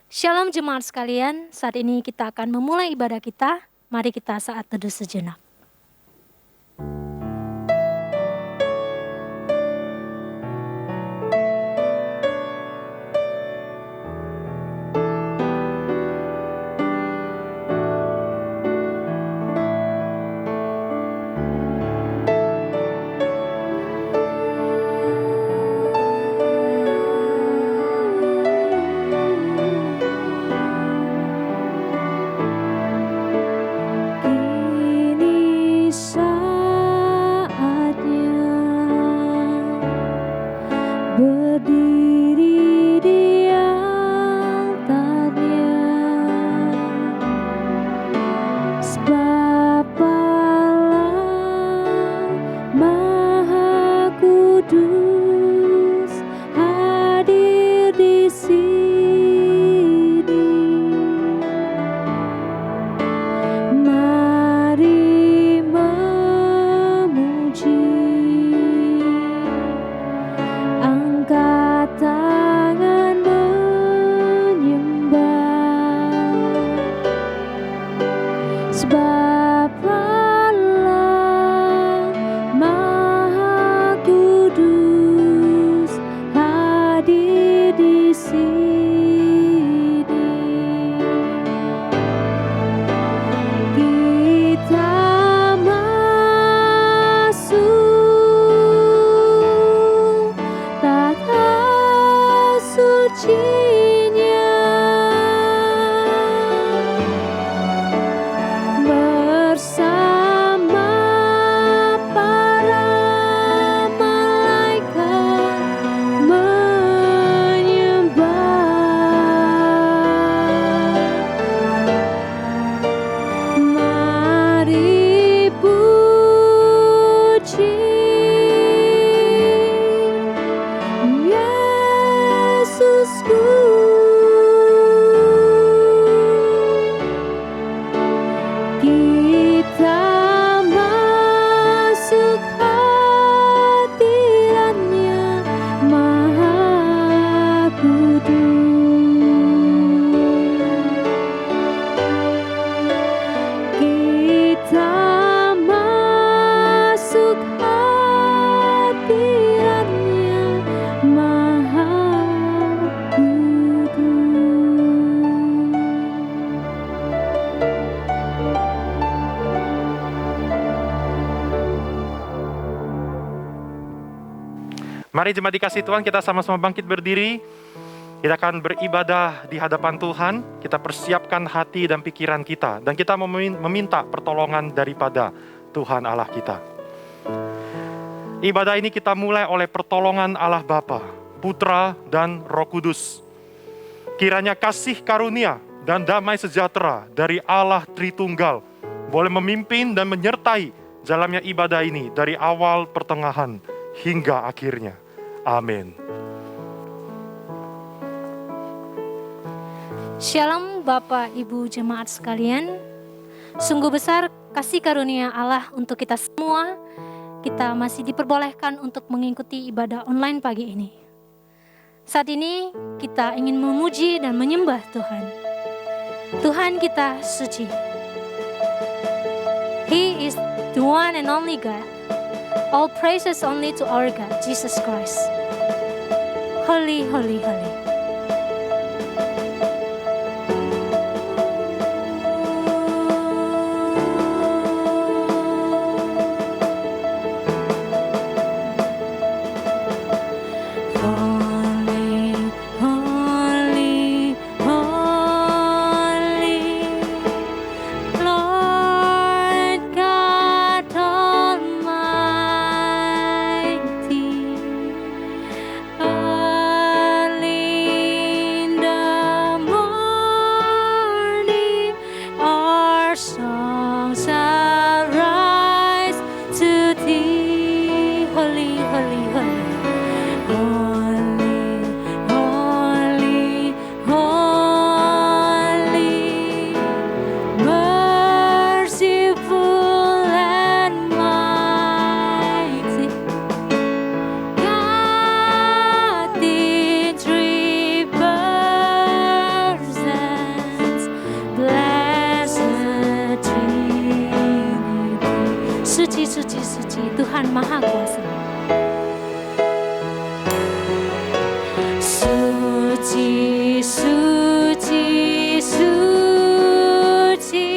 Shalom jemaat sekalian, saat ini kita akan memulai ibadah kita. Mari kita saat teduh sejenak. Mari jemaat dikasih Tuhan, kita sama-sama bangkit berdiri. Kita akan beribadah di hadapan Tuhan. Kita persiapkan hati dan pikiran kita. Dan kita meminta pertolongan daripada Tuhan Allah kita. Ibadah ini kita mulai oleh pertolongan Allah Bapa, Putra, dan Roh Kudus. Kiranya kasih karunia dan damai sejahtera dari Allah Tritunggal boleh memimpin dan menyertai jalannya ibadah ini dari awal, pertengahan, hingga akhirnya. Amin. Shalom Bapak Ibu jemaat sekalian. Sungguh besar kasih karunia Allah untuk kita semua. Kita masih diperbolehkan untuk mengikuti ibadah online pagi ini. Saat ini kita ingin memuji dan menyembah Tuhan. Tuhan kita suci. He is the one and only God. All praises only to our God, Jesus Christ. Holy, holy, holy. Holy Maha Kuasa. Suci, suci, suci,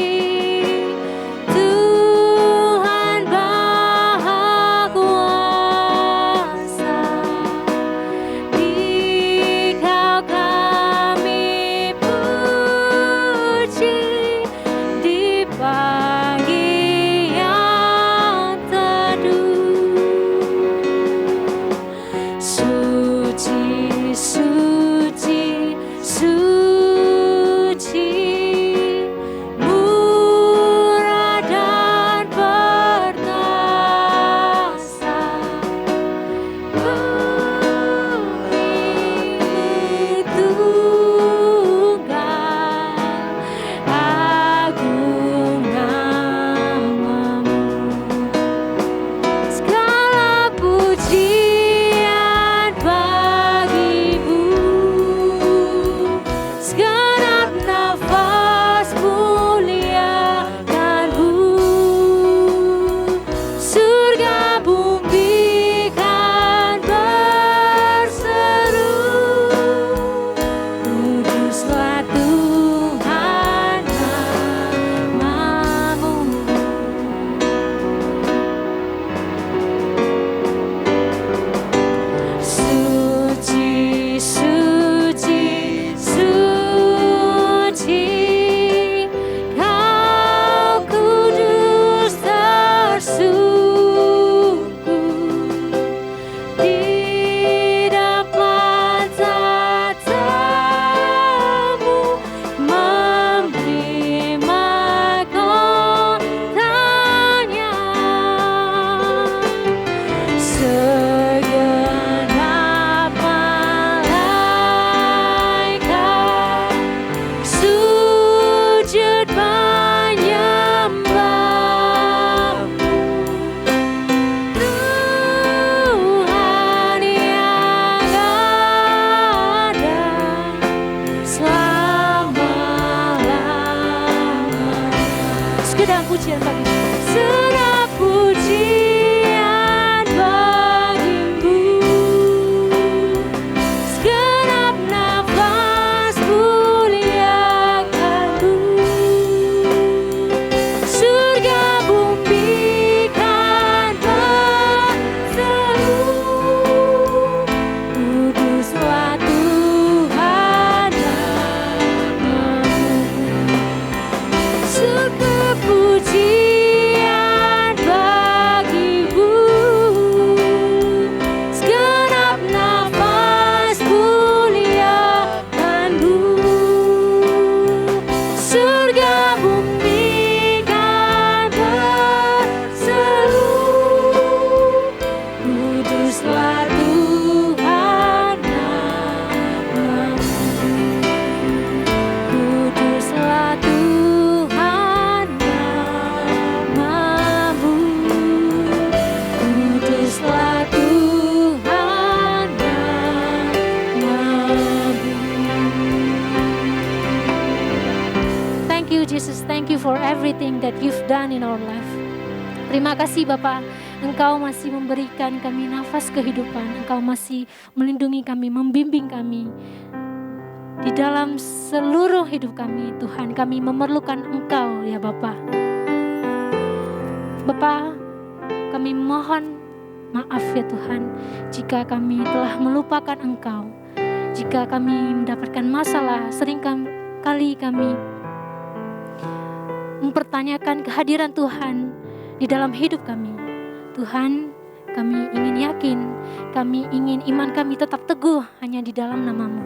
Tuhan Maha Kuasa. Dikau kami puji di pagi yang teduh. Suci, suci, suci, murah dan perkasa, Bumi tunggal, agung namamu. Segala pujian bagimu, segenap nafas muliakanmu. Surga bumi kan berseru, kuduslah Tuhan namamu. Suci, suci, suci, Kau kudus tersungkur di depan tatamu, memberi mahkotanya. Segenap malaikat sujud menyembahmu, Tuhan yang ada selama-lamanya. Segenap pujian bagimu, segenap pujian bagimu, segenap nafas muliakanmu. Surga bumi kan berseru, kuduslah Tuhan namamu. Surga pujian bagimu, segenap nafas muliakanmu. Surga bumi kan berseru, kuduslah Tuhan namamu. Kuduslah Tuhan namamu. Kuduslah Tuhan namamu. Thank you Jesus, thank you for everything that you've done in our life. Terima kasih Bapa, Engkau masih memberikan kami nafas kehidupan, Engkau masih melindungi kami, membimbing kami. Di dalam seluruh hidup kami, Tuhan, kami memerlukan Engkau ya Bapa. Bapa, kami mohon maaf ya Tuhan, jika kami telah melupakan Engkau, jika kami mendapatkan masalah, seringkali kami mempertanyakan kehadiran Tuhan di dalam hidup kami. Tuhan, kami ingin yakin, kami ingin iman kami tetap teguh hanya di dalam nama-Mu.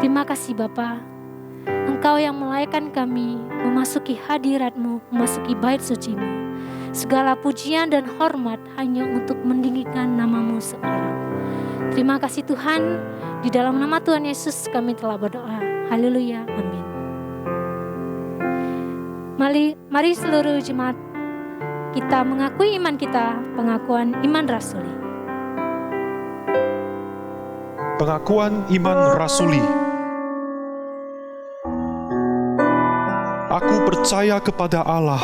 Terima kasih Bapa, Engkau yang melayakkan kami memasuki hadirat-Mu, memasuki bait suci-Mu. Segala pujian dan hormat hanya untuk meninggikan nama-Mu seorang. Terima kasih Tuhan, di dalam nama Tuhan Yesus kami telah berdoa. Haleluya, amin. Mari seluruh jemaat kita mengakui iman kita, pengakuan iman rasuli. Pengakuan iman rasuli. Aku percaya kepada Allah,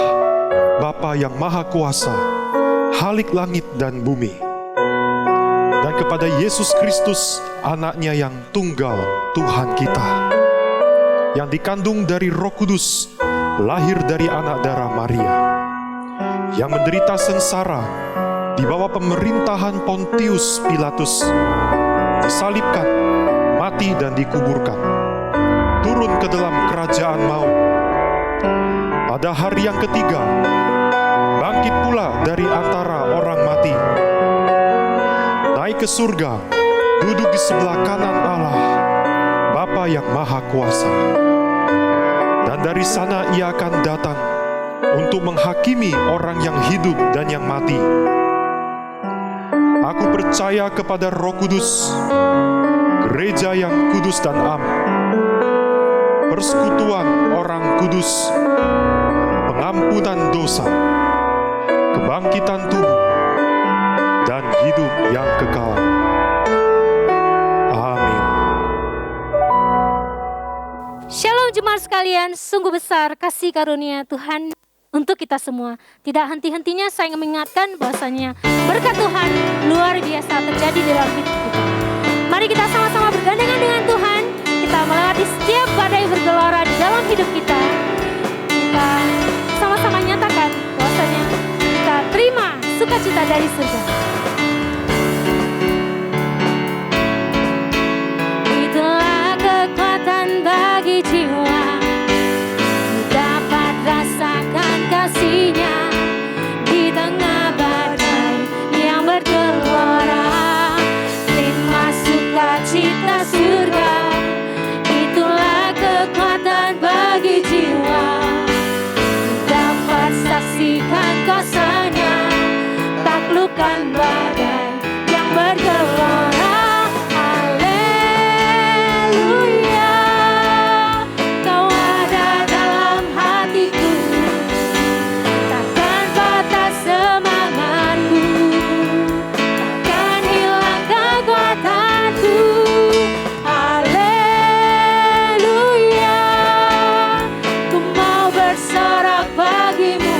Bapa yang Maha Kuasa, Halik langit dan bumi, dan kepada Yesus Kristus, anaknya yang tunggal, Tuhan kita, yang dikandung dari Roh Kudus, lahir dari anak darah Maria, yang menderita sengsara di bawah pemerintahan Pontius Pilatus, disalibkan, mati dan dikuburkan, turun ke dalam kerajaan maut. Pada hari yang ketiga, bangkit pula dari antara orang mati, naik ke surga, duduk di sebelah kanan Allah, Bapa yang Maha Kuasa. Dan dari sana ia akan datang untuk menghakimi orang yang hidup dan yang mati. Aku percaya kepada Roh Kudus, gereja yang kudus dan am, persekutuan orang kudus, pengampunan dosa, kebangkitan tubuh, dan hidup yang kekal. Amin. Shalom jemaat sekalian, sungguh besar kasih karunia Tuhan untuk kita semua. Tidak henti-hentinya saya ingin mengingatkan bahwasanya berkat Tuhan luar biasa terjadi di dalam hidup kita. Mari kita sama-sama bergandengan dengan Tuhan. Kita melewati setiap badai bergelora di dalam hidup kita. Kita sama-sama nyatakan bahwasanya kita terima sukacita dari surga. Itulah kekuatan bagi jiwa, dapat rasakan kasih-Nya di tengah badai yang bergelora. Terima sukacita surga, itulah kekuatan bagi jiwa, dapat saksikan kuasa-Nya, taklukkan badai yang bergelora. Haleluya, Kau ada dalam hatiku, takkan patah semangatku, takkan hilang kekuatanku. Haleluya, ku mau bersorak bagimu,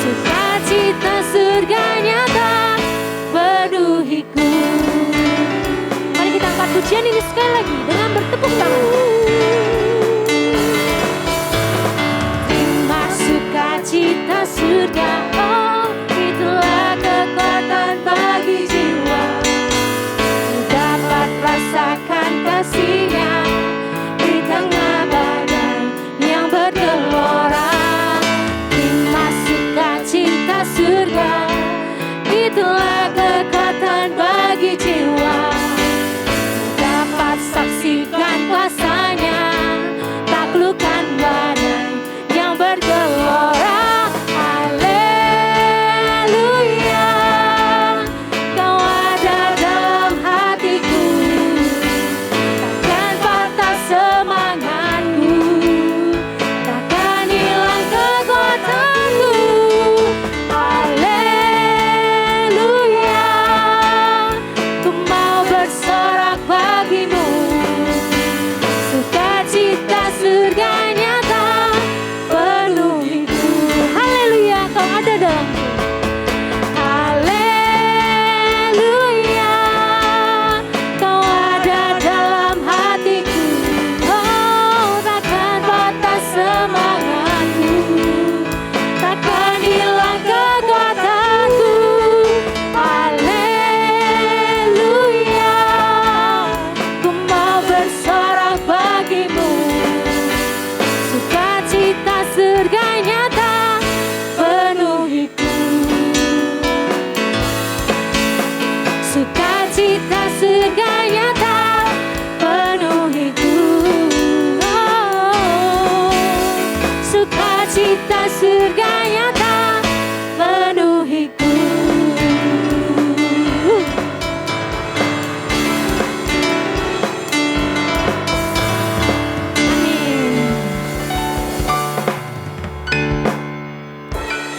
sukacita surga nyata penuhiku. Mari kita angkat pujian ini sekali lagi dengan bertepuk tangan. Terima sukacita surga, oh itulah kekuatan bagi jiwa, dapat rasakan kasih-Nya di tengah badai yang bergelora. Terima sukacita surga, itulah kekuatan bagi jiwa, dapat saksikan kuasa-Nya, taklukkan badai yang bergelora. Haleluya, Kau ada dalam hatiku, takkan patah semangatku, takkan hilang kekuatanku. Haleluya, ku mau bersorak bagimu, sukacita surga nyata penuhiku. Haleluya, Kau ada dalamku. Haleluya, Kau ada dalam hatiku, oh takkan patah semangatku, takkan hilang kekuatanku. Haleluya, ku mau bersorak bagimu, sukacita surga nyata penuhiku. Sukacita surga nyata penuhiku. Oh, sukacita surga nyata penuhiku. Amin.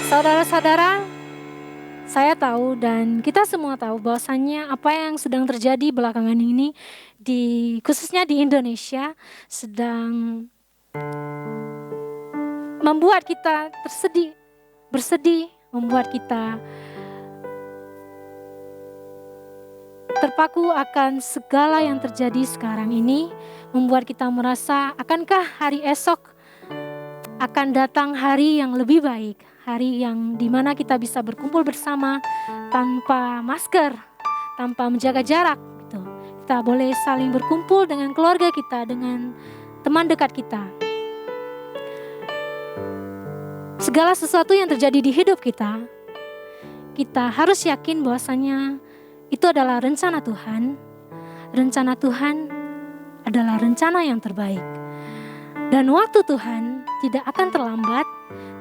Saudara-saudara, saya tahu dan kita semua tahu bahwasannya apa yang sedang terjadi belakangan ini khususnya di Indonesia sedang membuat kita bersedih membuat kita terpaku akan segala yang terjadi sekarang ini, membuat kita merasa akankah hari esok akan datang hari yang lebih baik, hari yang dimana kita bisa berkumpul bersama tanpa masker, tanpa menjaga jarak gitu. Kita boleh saling berkumpul dengan keluarga kita, dengan teman dekat kita. Segala sesuatu yang terjadi di hidup kita, kita harus yakin bahwasanya itu adalah rencana Tuhan. Rencana Tuhan adalah rencana yang terbaik. Dan waktu Tuhan tidak akan terlambat,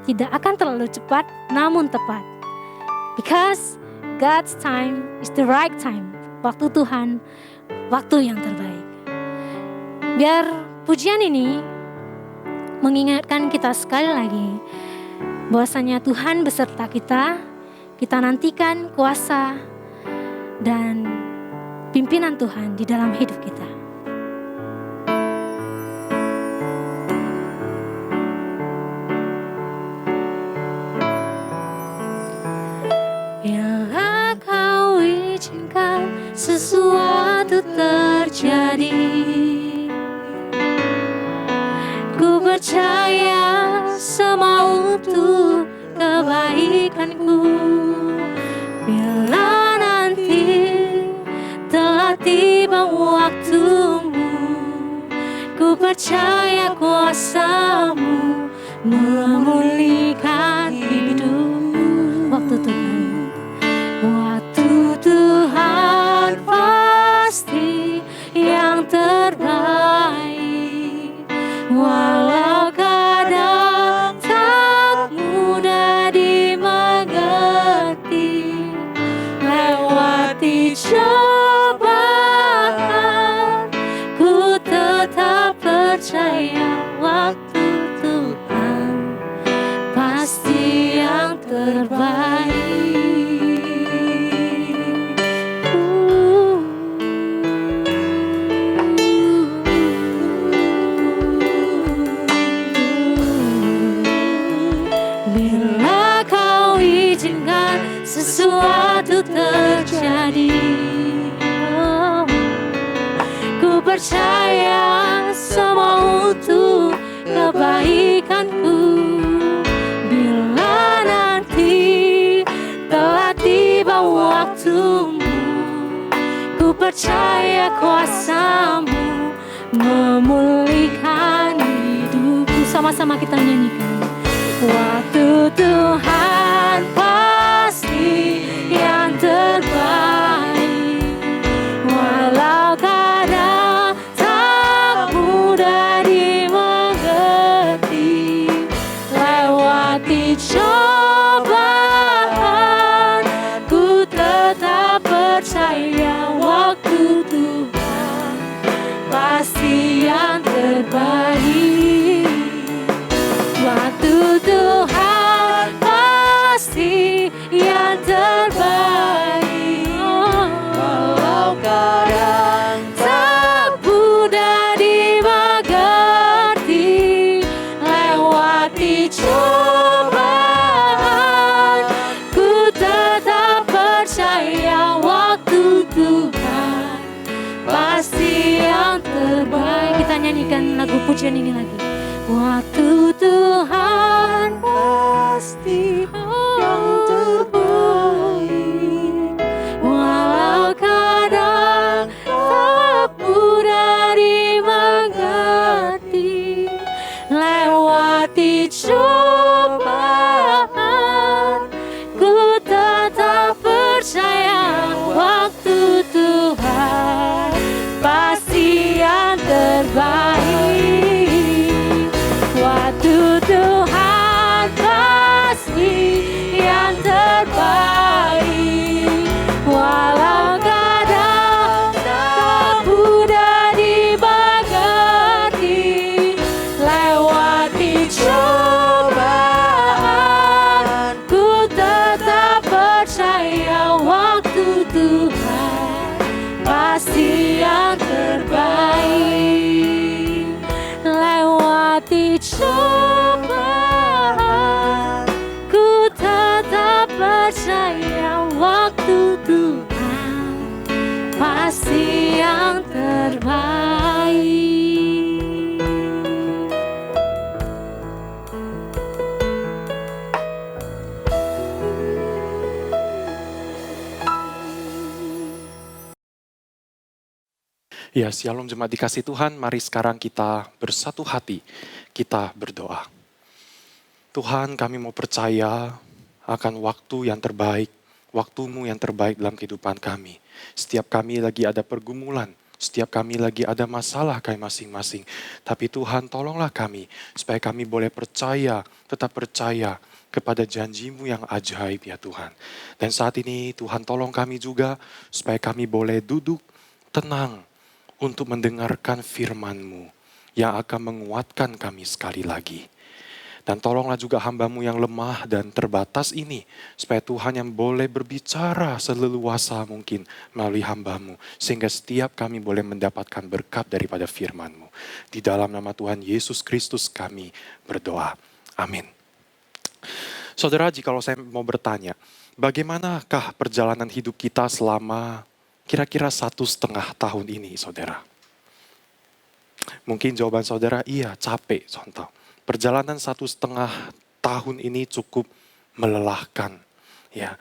tidak akan terlalu cepat, namun tepat. Because God's time is the right time. Waktu Tuhan, waktu yang terbaik. Biar pujian ini mengingatkan kita sekali lagi bahwasanya Tuhan beserta kita. Kita nantikan kuasa dan pimpinan Tuhan di dalam hidup kita. Bila kau izinkan sesuatu terjadi, ku percaya semua untuk kebaikanku. Bila nanti telah tiba waktumu, ku percaya kuasa-Mu memulihkan hidupku. Waktu Tuhan pasti yang terbaik. Walau kadang tak mudah dimengerti, lewati cobaan, ku tetap percaya waktu Tuhan pasti yang terbaik. Bila kau izinkan sesuatu terjadi, ku percaya semua untuk kebaikanku. Bila nanti telah tiba waktumu, ku percaya kuasa-Mu memulihkan hidupku. Sama-sama kita nyanyikan. Waktu Tuhan pasti yang terbaik. Walau kadang tak mudah dimengerti, lewati cobaan, ku tetap percaya waktu Tuhan pasti yang terbaik. Waktu Tuhan pasti yang terbaik. Walau kadang tak mudah dimengerti, lewati cobaan, ku tetap percaya waktu Tuhan pasti yang terbaik. Kita nyanyikan lagu pujian ini lagi. Waktu Tuhan pasti yang terbaik. Walau kadang tak mudah dimengerti, lewati cobaan, ku tetap percaya waktu Tuhan pasti yang terbaik. Waktu Tuhan pasti yang terbaik. Walau kadang tak mudah dimengerti, lewati cobaan, Ya, Shalom jemaat dikasih Tuhan, mari sekarang kita bersatu hati, kita berdoa. Tuhan, kami mau percaya akan waktu yang terbaik, waktu-Mu yang terbaik dalam kehidupan kami. Setiap kami lagi ada pergumulan, setiap kami lagi ada masalah kami masing-masing. Tapi Tuhan, tolonglah kami, supaya kami boleh percaya, tetap percaya kepada janji-Mu yang ajaib ya Tuhan. Dan saat ini Tuhan tolong kami juga, supaya kami boleh duduk tenang, untuk mendengarkan firman-Mu yang akan menguatkan kami sekali lagi. Dan tolonglah juga hamba-Mu yang lemah dan terbatas ini, supaya Tuhan yang boleh berbicara seleluasa mungkin melalui hamba-Mu, sehingga setiap kami boleh mendapatkan berkat daripada firman-Mu. Di dalam nama Tuhan Yesus Kristus kami berdoa. Amin. Saudara, jikalau saya mau bertanya, bagaimanakah perjalanan hidup kita selama kira-kira 1,5 tahun ini, saudara? Mungkin jawaban saudara, iya capek, contoh. Perjalanan 1,5 tahun ini cukup melelahkan. Ya,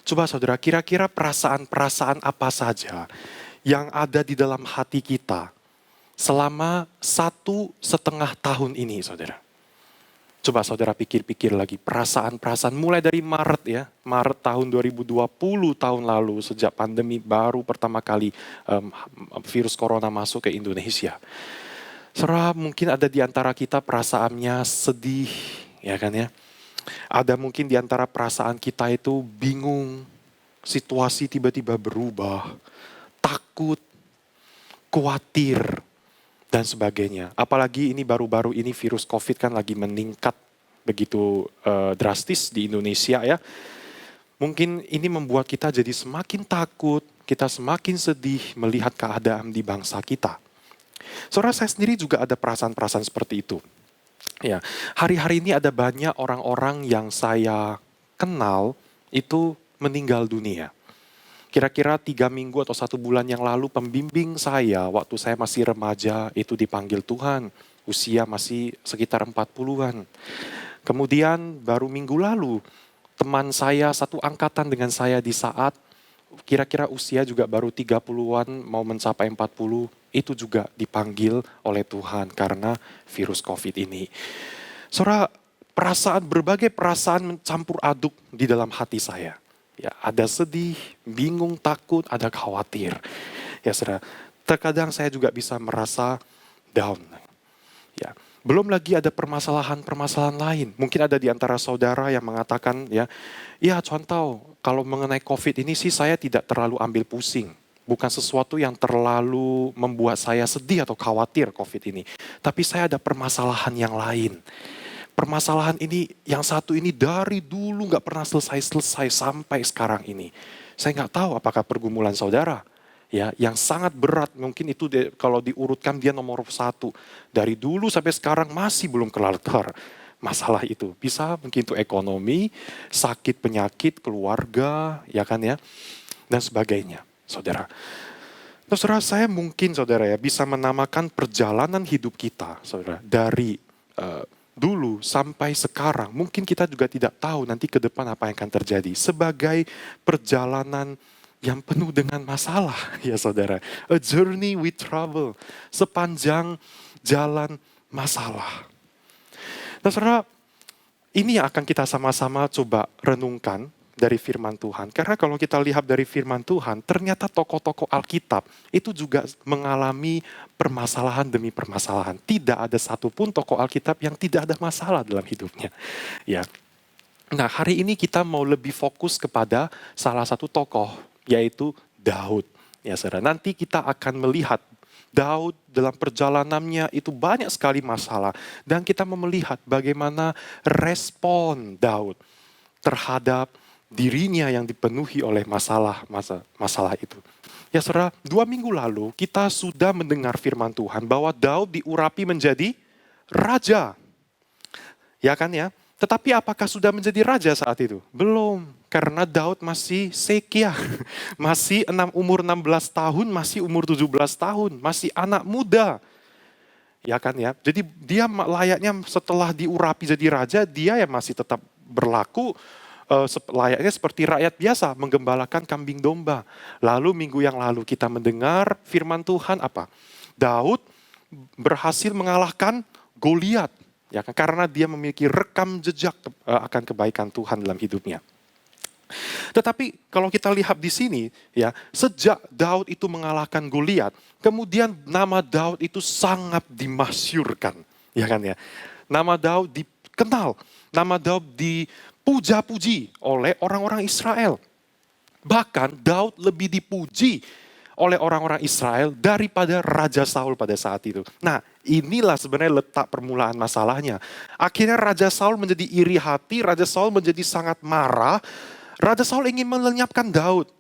coba saudara, kira-kira perasaan-perasaan apa saja yang ada di dalam hati kita selama 1,5 tahun ini, saudara? Coba saudara pikir-pikir lagi, perasaan-perasaan mulai dari Maret ya. Maret tahun 2020 tahun lalu, sejak pandemi baru pertama kali virus corona masuk ke Indonesia. Saudara, mungkin ada di antara kita perasaannya sedih, ya kan ya. Ada mungkin di antara perasaan kita itu bingung, situasi tiba-tiba berubah, takut, khawatir, dan sebagainya. Apalagi ini baru-baru ini virus COVID kan lagi meningkat begitu drastis di Indonesia ya. Mungkin ini membuat kita jadi semakin takut, kita semakin sedih melihat keadaan di bangsa kita. Saudara, saya sendiri juga ada perasaan-perasaan seperti itu. Ya, hari-hari ini ada banyak orang-orang yang saya kenal itu meninggal dunia. Kira-kira 3 minggu atau 1 bulan yang lalu pembimbing saya waktu saya masih remaja itu dipanggil Tuhan. Usia masih sekitar 40-an. Kemudian baru minggu lalu teman saya satu angkatan dengan saya di saat kira-kira usia juga baru 30-an mau mencapai 40 itu juga dipanggil oleh Tuhan karena virus COVID ini. Saudara, berbagai perasaan mencampur aduk di dalam hati saya. Ya, ada sedih, bingung, takut, ada khawatir. Ya, saudara, terkadang saya juga bisa merasa down. Ya, belum lagi ada permasalahan-permasalahan lain. Mungkin ada di antara saudara yang mengatakan, ya contoh, kalau mengenai COVID ini sih saya tidak terlalu ambil pusing. Bukan sesuatu yang terlalu membuat saya sedih atau khawatir COVID ini. Tapi saya ada permasalahan yang lain. Permasalahan ini, yang satu ini dari dulu gak pernah selesai-selesai sampai sekarang ini. Saya gak tahu apakah pergumulan saudara, ya, yang sangat berat, mungkin itu kalau diurutkan dia nomor 1. Dari dulu sampai sekarang masih belum kelar masalah itu. Bisa mungkin itu ekonomi, sakit penyakit, keluarga, ya kan ya, dan sebagainya, saudara. Nah, saudara, saya mungkin saudara ya bisa menamakan perjalanan hidup kita, saudara, dari dulu sampai sekarang, mungkin kita juga tidak tahu nanti ke depan apa yang akan terjadi. Sebagai perjalanan yang penuh dengan masalah, ya saudara. A journey with trouble, sepanjang jalan masalah. Nah saudara, ini yang akan kita sama-sama coba renungkan dari firman Tuhan. Karena kalau kita lihat dari firman Tuhan, ternyata tokoh-tokoh Alkitab itu juga mengalami permasalahan demi permasalahan. Tidak ada satupun tokoh Alkitab yang tidak ada masalah dalam hidupnya. Ya. Nah, hari ini kita mau lebih fokus kepada salah satu tokoh, yaitu Daud. Ya, saudara. Nanti kita akan melihat Daud dalam perjalanannya itu banyak sekali masalah. Dan kita mau melihat bagaimana respon Daud terhadap dirinya yang dipenuhi oleh masalah itu. Ya saudara, 2 minggu lalu kita sudah mendengar firman Tuhan bahwa Daud diurapi menjadi raja. Ya kan ya? Tetapi apakah sudah menjadi raja saat itu? Belum, karena Daud masih sekia. Masih umur 16 tahun, masih umur 17 tahun, masih anak muda. Ya kan ya? Jadi dia layaknya setelah diurapi jadi raja, dia yang masih tetap berlaku layaknya seperti rakyat biasa menggembalakan kambing domba. Lalu minggu yang lalu kita mendengar firman Tuhan apa? Daud berhasil mengalahkan Goliat, ya kan? Karena dia memiliki rekam jejak akan kebaikan Tuhan dalam hidupnya. Tetapi kalau kita lihat di sini, ya, sejak Daud itu mengalahkan Goliat, kemudian nama Daud itu sangat dimasyurkan, ya kan ya. Nama Daud dikenal, nama Daud dipuja-puji oleh orang-orang Israel. Bahkan Daud lebih dipuji oleh orang-orang Israel daripada Raja Saul pada saat itu. Nah, inilah sebenarnya letak permulaan masalahnya. Akhirnya Raja Saul menjadi iri hati, Raja Saul menjadi sangat marah. Raja Saul ingin melenyapkan Daud.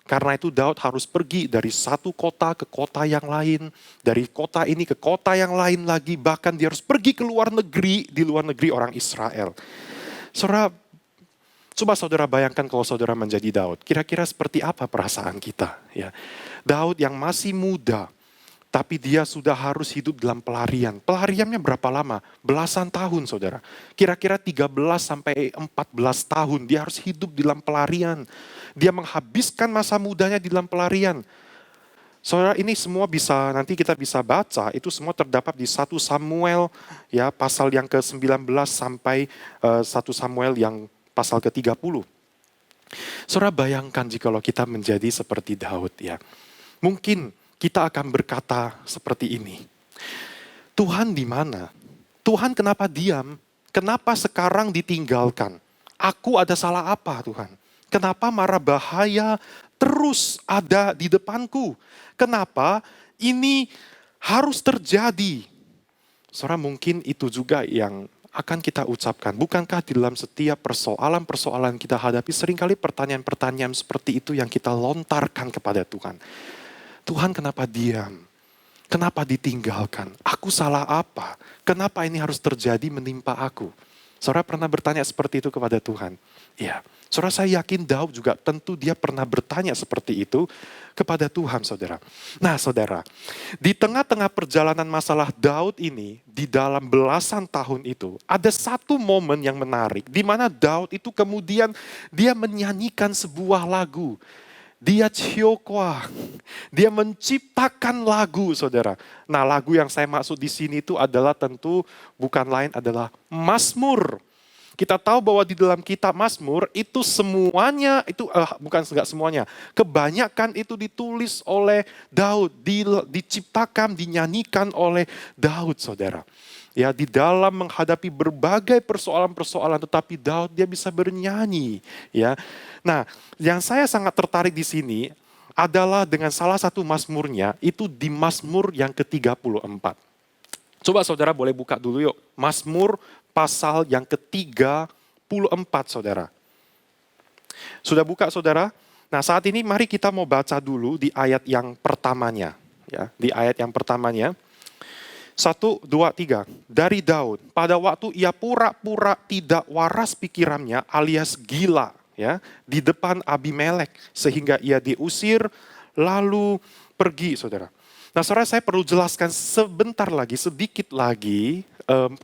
Karena itu Daud harus pergi dari satu kota ke kota yang lain. Dari kota ini ke kota yang lain lagi. Bahkan dia harus pergi ke luar negeri, di luar negeri orang Israel. Saudara, coba saudara bayangkan kalau saudara menjadi Daud. Kira-kira seperti apa perasaan kita? Ya. Daud yang masih muda, tapi dia sudah harus hidup dalam pelarian. Pelariannya berapa lama? Belasan tahun, saudara. Kira-kira 13 sampai 14 tahun dia harus hidup dalam pelarian. Dia menghabiskan masa mudanya di dalam pelarian. Saudara, ini semua bisa, nanti kita bisa baca, itu semua terdapat di 1 Samuel, ya, pasal yang ke-19 sampai 1 Samuel yang pasal ke-30. Saudara, bayangkan jikalau kita menjadi seperti Daud, ya. Mungkin kita akan berkata seperti ini. Tuhan di mana? Tuhan kenapa diam? Kenapa sekarang ditinggalkan? Aku ada salah apa Tuhan? Kenapa mara bahaya terus ada di depanku? Kenapa ini harus terjadi? Saudara, mungkin itu juga yang akan kita ucapkan. Bukankah di dalam setiap persoalan-persoalan kita hadapi seringkali pertanyaan-pertanyaan seperti itu yang kita lontarkan kepada Tuhan. Tuhan kenapa diam? Kenapa ditinggalkan? Aku salah apa? Kenapa ini harus terjadi menimpa aku? Saudara pernah bertanya seperti itu kepada Tuhan? Ya, saudara, saya yakin Daud juga tentu dia pernah bertanya seperti itu kepada Tuhan, saudara. Nah, saudara, di tengah-tengah perjalanan masalah Daud ini, di dalam belasan tahun itu, ada satu momen yang menarik, di mana Daud itu kemudian dia menyanyikan sebuah lagu. Dia ciokoa, dia menciptakan lagu, saudara. Nah, lagu yang saya maksud di sini itu adalah tentu bukan lain adalah Mazmur. Kita tahu bahwa di dalam kitab Mazmur itu semuanya, itu bukan enggak semuanya, kebanyakan itu ditulis oleh Daud, diciptakan, dinyanyikan oleh Daud, saudara. Ya, di dalam menghadapi berbagai persoalan-persoalan, tetapi Daud dia bisa bernyanyi, ya. Nah, yang saya sangat tertarik di sini adalah dengan salah satu mazmurnya, itu di Mazmur yang ke-34. Coba saudara boleh buka dulu yuk, Mazmur pasal yang ke-34, saudara. Sudah buka, saudara? Nah, saat ini mari kita mau baca dulu di ayat yang pertamanya, ya, di ayat yang pertamanya. 1, 2, 3. Dari Daud, pada waktu ia pura-pura tidak waras pikirannya alias gila, ya, di depan Abimelek sehingga ia diusir lalu pergi, saudara. Nah, saudara, saya perlu jelaskan sebentar lagi, sedikit lagi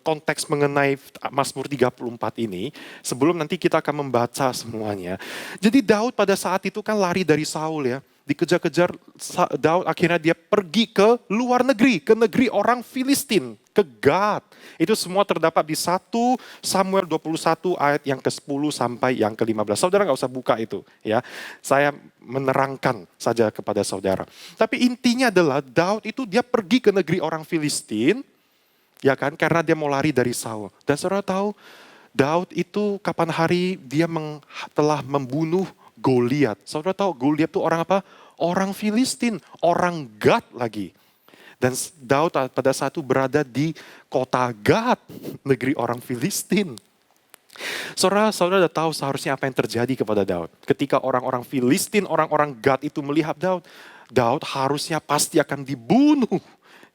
konteks mengenai Mazmur 34 ini sebelum nanti kita akan membaca semuanya. Jadi Daud pada saat itu kan lari dari Saul, ya. Dikejar-kejar, Daud akhirnya dia pergi ke luar negeri, ke negeri orang Filistin, ke Gad. Itu semua terdapat di 1 Samuel 21 ayat yang ke-10 sampai yang ke-15. Saudara nggak usah buka itu, ya. Saya menerangkan saja kepada saudara. Tapi intinya adalah Daud itu dia pergi ke negeri orang Filistin, ya kan, karena dia mau lari dari Saul. Dan saudara tahu, Daud itu kapan hari dia telah membunuh Goliat. Saudara tahu Goliat itu orang apa? Orang Filistin, orang Gad lagi. Dan Daud pada saat itu berada di kota Gad, negeri orang Filistin. Saudara sudah tahu seharusnya apa yang terjadi kepada Daud. Ketika orang-orang Filistin, orang-orang Gad itu melihat Daud, Daud harusnya pasti akan dibunuh.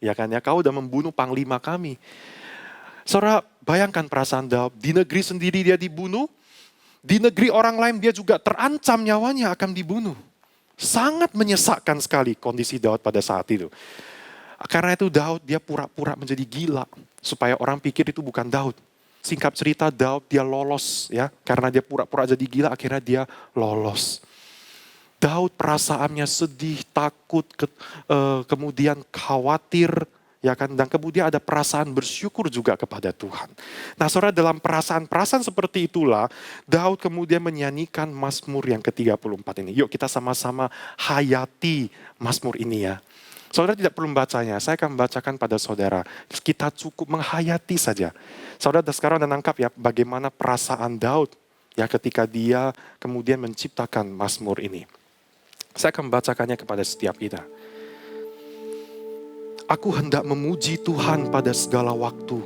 Ya kan, ya, kau udah membunuh panglima kami. Saudara bayangkan perasaan Daud, di negeri sendiri dia dibunuh, di negeri orang lain dia juga terancam nyawanya akan dibunuh. Sangat menyesakkan sekali kondisi Daud pada saat itu. Karena itu Daud dia pura-pura menjadi gila supaya orang pikir itu bukan Daud. singkat cerita Daud dia lolos ya, karena dia pura-pura jadi gila, akhirnya dia lolos. Daud perasaannya sedih, takut, kemudian khawatir, ya kan, dan kemudian ada perasaan bersyukur juga kepada Tuhan. Nah, saudara, dalam perasaan-perasaan seperti itulah Daud kemudian menyanyikan Mazmur yang ke-34 ini. Yuk kita sama-sama hayati Mazmur ini ya. Saudara tidak perlu membacanya, saya akan membacakan pada saudara. Kita cukup menghayati saja. Saudara sekarang udah nangkap ya bagaimana perasaan Daud ya ketika dia kemudian menciptakan Mazmur ini. Saya akan membacakannya kepada setiap kita. Aku hendak memuji Tuhan pada segala waktu.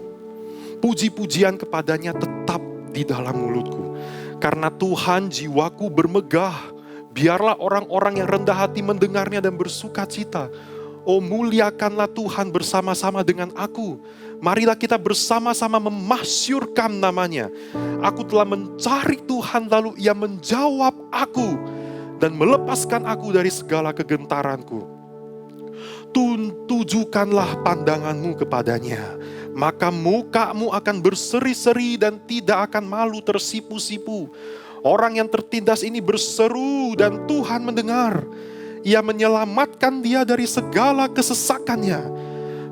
Puji-pujian kepadanya tetap di dalam mulutku. Karena Tuhan jiwaku bermegah. Biarlah orang-orang yang rendah hati mendengarnya dan bersuka cita. Oh, muliakanlah Tuhan bersama-sama dengan aku. Marilah kita bersama-sama memasyurkan namanya. Aku telah mencari Tuhan lalu ia menjawab aku. Dan melepaskan aku dari segala kegentaranku. Tujukanlah pandanganmu kepadanya. Maka mukamu akan berseri-seri dan tidak akan malu tersipu-sipu. Orang yang tertindas ini berseru dan Tuhan mendengar. Ia menyelamatkan dia dari segala kesesakannya.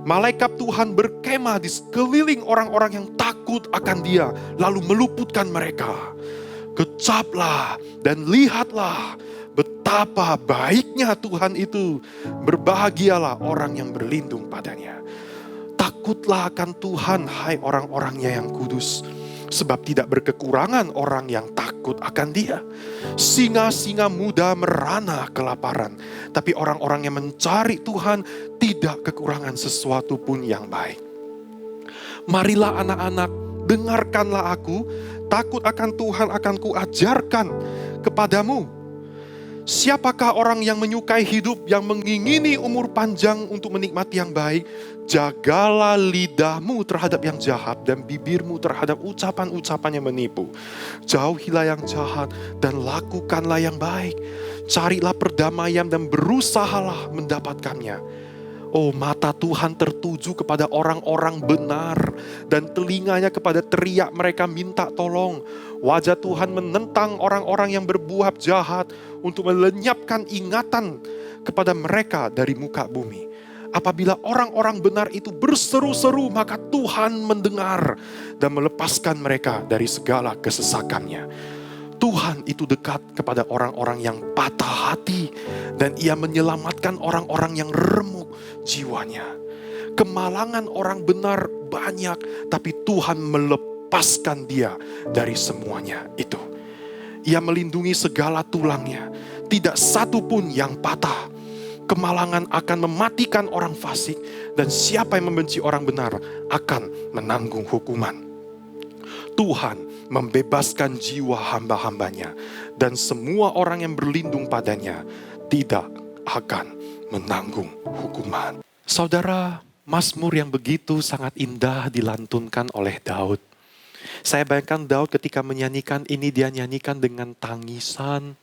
Malaikat Tuhan berkemah di sekeliling orang-orang yang takut akan dia, lalu meluputkan mereka. Kecaplah dan lihatlah betapa baiknya Tuhan itu. Berbahagialah orang yang berlindung padanya. Takutlah akan Tuhan, hai orang-orangnya yang kudus. Sebab tidak berkekurangan orang yang takut akan dia. Singa-singa muda merana kelaparan. Tapi orang-orang yang mencari Tuhan tidak kekurangan sesuatu pun yang baik. Marilah anak-anak, dengarkanlah aku. Takut akan Tuhan akan kuajarkan kepadamu. Siapakah orang yang menyukai hidup, yang mengingini umur panjang untuk menikmati yang baik? Jagalah lidahmu terhadap yang jahat dan bibirmu terhadap ucapan-ucapan yang menipu. Jauhilah yang jahat dan lakukanlah yang baik. Carilah perdamaian dan berusahalah mendapatkannya. Oh, mata Tuhan tertuju kepada orang-orang benar dan telinganya kepada teriak mereka minta tolong. Wajah Tuhan menentang orang-orang yang berbuat jahat untuk melenyapkan ingatan kepada mereka dari muka bumi. Apabila orang-orang benar itu berseru-seru, maka Tuhan mendengar dan melepaskan mereka dari segala kesesakannya. Tuhan itu dekat kepada orang-orang yang patah hati dan ia menyelamatkan orang-orang yang remuk jiwanya. Kemalangan orang benar banyak, tapi Tuhan melepaskan dia dari semuanya itu. Ia melindungi segala tulangnya, tidak satu pun yang patah. Kemalangan akan mematikan orang fasik dan siapa yang membenci orang benar akan menanggung hukuman. Tuhan membebaskan jiwa hamba-hambanya dan semua orang yang berlindung padanya tidak akan menanggung hukuman. Saudara, Mazmur yang begitu sangat indah dilantunkan oleh Daud. Saya bayangkan Daud ketika menyanyikan ini, dia nyanyikan dengan tangisan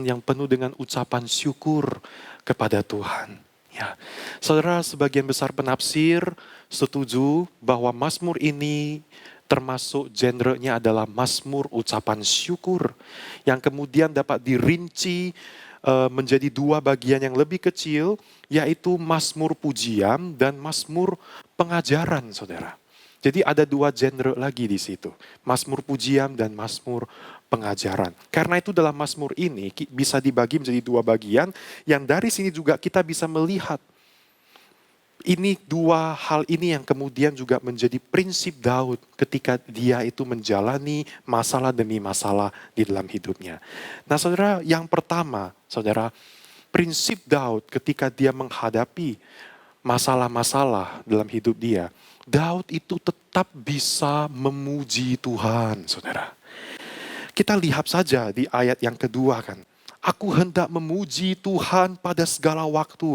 yang penuh dengan ucapan syukur kepada Tuhan. Ya, saudara, sebagian besar penafsir setuju bahwa Mazmur ini termasuk genrenya adalah Mazmur ucapan syukur yang kemudian dapat dirinci menjadi dua bagian yang lebih kecil, yaitu Mazmur pujian dan Mazmur pengajaran, saudara. Jadi ada dua genre lagi di situ, Mazmur pujian dan Mazmur pengajaran. Karena itu dalam Mazmur ini bisa dibagi menjadi dua bagian yang dari sini juga kita bisa melihat ini dua hal ini yang kemudian juga menjadi prinsip Daud ketika dia itu menjalani masalah demi masalah di dalam hidupnya. Nah, saudara, yang pertama, saudara, prinsip Daud ketika dia menghadapi masalah-masalah dalam hidup dia, Daud itu tetap bisa memuji Tuhan, saudara. Kita lihat saja di ayat yang kedua kan. Aku hendak memuji Tuhan pada segala waktu.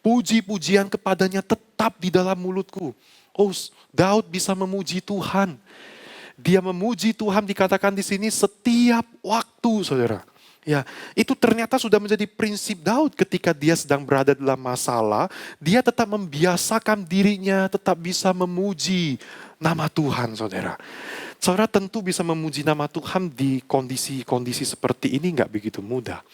Puji-pujian kepadanya tetap di dalam mulutku. Oh, Daud bisa memuji Tuhan. Dia memuji Tuhan dikatakan di sini setiap waktu, saudara. Ya, itu ternyata sudah menjadi prinsip Daud ketika dia sedang berada dalam masalah. Dia tetap membiasakan dirinya, tetap bisa memuji nama Tuhan, saudara. Saudara tentu bisa memuji nama Tuhan di kondisi-kondisi seperti ini nggak begitu mudah.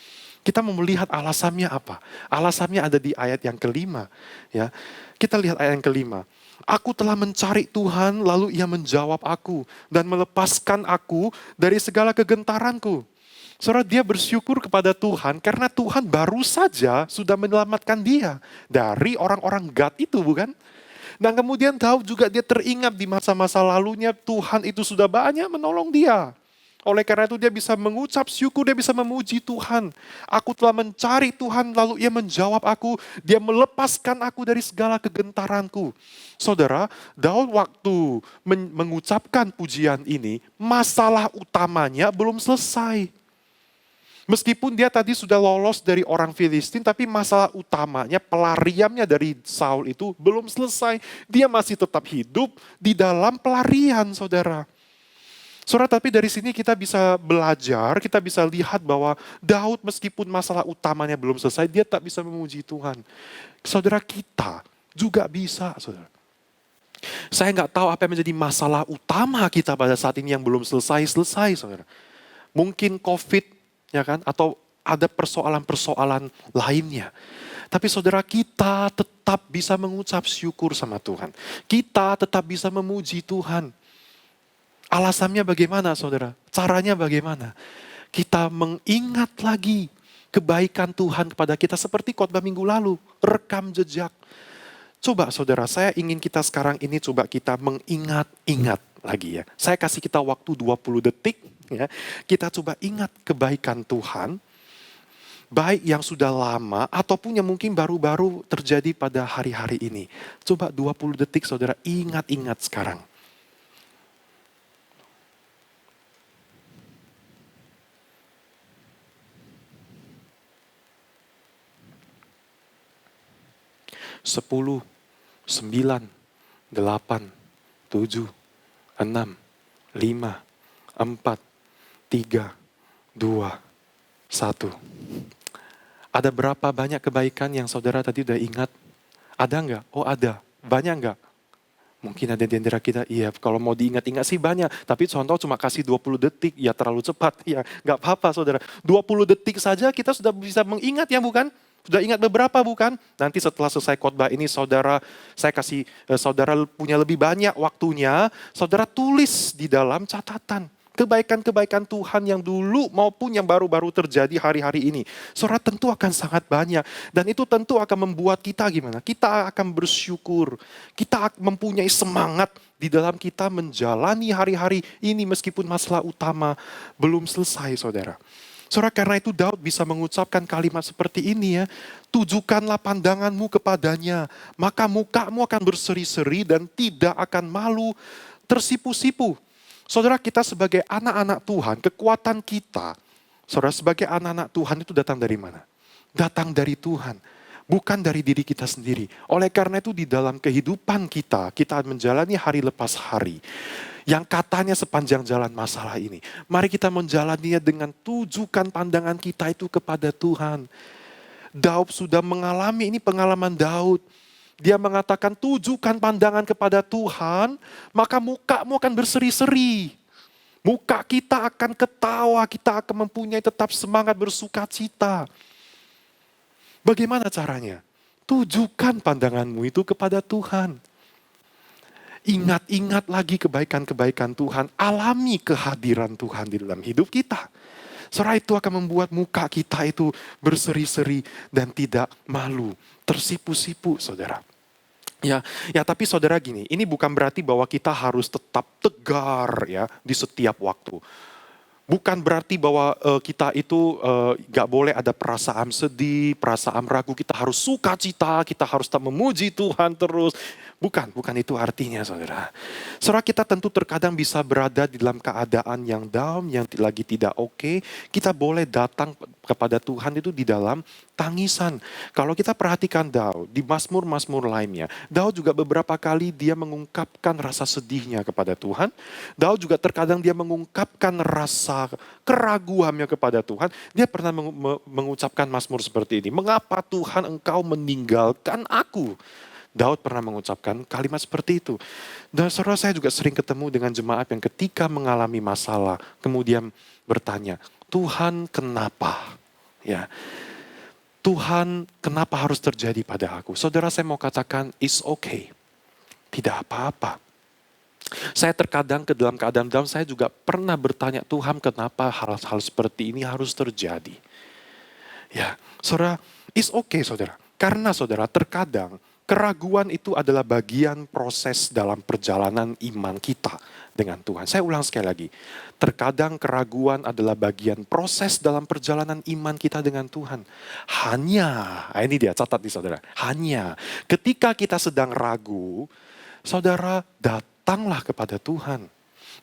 Kita mau melihat alasannya apa? Alasannya ada di ayat yang kelima. Ya, kita lihat ayat yang kelima. Aku telah mencari Tuhan, lalu Ia menjawab aku dan melepaskan aku dari segala kegentaranku. Saudara, dia bersyukur kepada Tuhan karena Tuhan baru saja sudah menyelamatkan dia dari orang-orang Gad itu, bukan? Dan kemudian Daud juga dia teringat di masa-masa lalunya Tuhan itu sudah banyak menolong dia. Oleh karena itu dia bisa mengucap syukur, dia bisa memuji Tuhan. Aku telah mencari Tuhan, lalu Ia menjawab aku, Dia melepaskan aku dari segala kegentaranku. Saudara, Daud waktu mengucapkan pujian ini, masalah utamanya belum selesai. Meskipun dia tadi sudah lolos dari orang Filistin, tapi masalah utamanya, pelariannya dari Saul itu belum selesai. Dia masih tetap hidup di dalam pelarian, saudara. Saudara, tapi dari sini kita bisa belajar, kita bisa lihat bahwa Daud meskipun masalah utamanya belum selesai, dia tak bisa memuji Tuhan. Saudara, kita juga bisa, saudara. Saya nggak tahu apa yang menjadi masalah utama kita pada saat ini yang belum selesai, saudara. Mungkin COVID, ya kan, atau ada persoalan-persoalan lainnya. Tapi saudara, kita tetap bisa mengucap syukur sama Tuhan. Kita tetap bisa memuji Tuhan. Alasannya bagaimana, saudara? Caranya bagaimana? Kita mengingat lagi kebaikan Tuhan kepada kita seperti khotbah minggu lalu, rekam jejak. Coba saudara, saya ingin kita sekarang ini coba kita mengingat-ingat lagi ya. Saya kasih kita waktu 20 detik ya. Kita coba ingat kebaikan Tuhan, baik yang sudah lama ataupun yang mungkin baru-baru terjadi pada hari-hari ini. Coba 20 detik saudara ingat-ingat sekarang. Sepuluh, 9, 8, 7, 6, 5, 4, 3, 2, 1. Ada berapa banyak kebaikan yang saudara tadi udah ingat? Ada enggak? Oh ada. Banyak enggak? Mungkin ada di antara kita, iya kalau mau diingat-ingat sih banyak. Tapi contoh cuma kasih 20 detik, ya terlalu cepat. Ya enggak apa-apa saudara. 20 detik saja kita sudah bisa mengingat ya bukan? Sudah ingat beberapa bukan? Nanti setelah selesai khotbah ini saudara, saya kasih saudara punya lebih banyak waktunya. Saudara tulis di dalam catatan. Kebaikan-kebaikan Tuhan yang dulu maupun yang baru-baru terjadi hari-hari ini. Saudara tentu akan sangat banyak. Dan itu tentu akan membuat kita gimana? Kita akan bersyukur. Kita mempunyai semangat di dalam kita menjalani hari-hari ini meskipun masalah utama belum selesai saudara. Saudara, karena itu Daud bisa mengucapkan kalimat seperti ini ya. Tujukanlah pandanganmu kepadanya, maka mukamu akan berseri-seri dan tidak akan malu tersipu-sipu. Saudara, kita sebagai anak-anak Tuhan, kekuatan kita, saudara sebagai anak-anak Tuhan itu datang dari mana? Datang dari Tuhan, bukan dari diri kita sendiri. Oleh karena itu di dalam kehidupan kita, kita menjalani hari lepas hari. Yang katanya sepanjang jalan masalah ini. Mari kita menjalaninya dengan tujukan pandangan kita itu kepada Tuhan. Daud sudah mengalami, ini pengalaman Daud. Dia mengatakan tujukan pandangan kepada Tuhan, maka mukamu akan berseri-seri. Muka kita akan ketawa, kita akan mempunyai tetap semangat bersuka cita. Bagaimana caranya? Tujukan pandanganmu itu kepada Tuhan. Ingat-ingat lagi kebaikan-kebaikan Tuhan. Alami kehadiran Tuhan di dalam hidup kita. Saudara, itu akan membuat muka kita itu berseri-seri dan tidak malu. Tersipu-sipu saudara. Ya, tapi saudara gini, ini bukan berarti bahwa kita harus tetap tegar ya di setiap waktu. Bukan berarti bahwa kita itu gak boleh ada perasaan sedih, perasaan ragu, kita harus sukacita, kita harus tetap memuji Tuhan terus. Bukan itu artinya saudara. Saudara, kita tentu terkadang bisa berada di dalam keadaan yang down, yang lagi tidak oke. Kita boleh datang kepada Tuhan itu di dalam tangisan. Kalau kita perhatikan Daud, di Mazmur-Mazmur lainnya, Daud juga beberapa kali dia mengungkapkan rasa sedihnya kepada Tuhan. Daud juga terkadang dia mengungkapkan rasa keraguannya kepada Tuhan. Dia pernah mengucapkan Mazmur seperti ini. Mengapa Tuhan engkau meninggalkan aku? Daud pernah mengucapkan kalimat seperti itu. Dan saudara, saya juga sering ketemu dengan jemaat yang ketika mengalami masalah, kemudian bertanya, Tuhan kenapa? Ya, Tuhan kenapa harus terjadi pada aku? Saudara, saya mau katakan, it's okay. Tidak apa-apa. Saya terkadang ke dalam keadaan down, saya juga pernah bertanya, Tuhan kenapa hal-hal seperti ini harus terjadi? Ya, saudara, it's okay saudara. Karena saudara, terkadang keraguan itu adalah bagian proses dalam perjalanan iman kita dengan Tuhan. Saya ulang sekali lagi. Terkadang keraguan adalah bagian proses dalam perjalanan iman kita dengan Tuhan. Hanya, ini dia catat di saudara. Hanya ketika kita sedang ragu, saudara datanglah kepada Tuhan.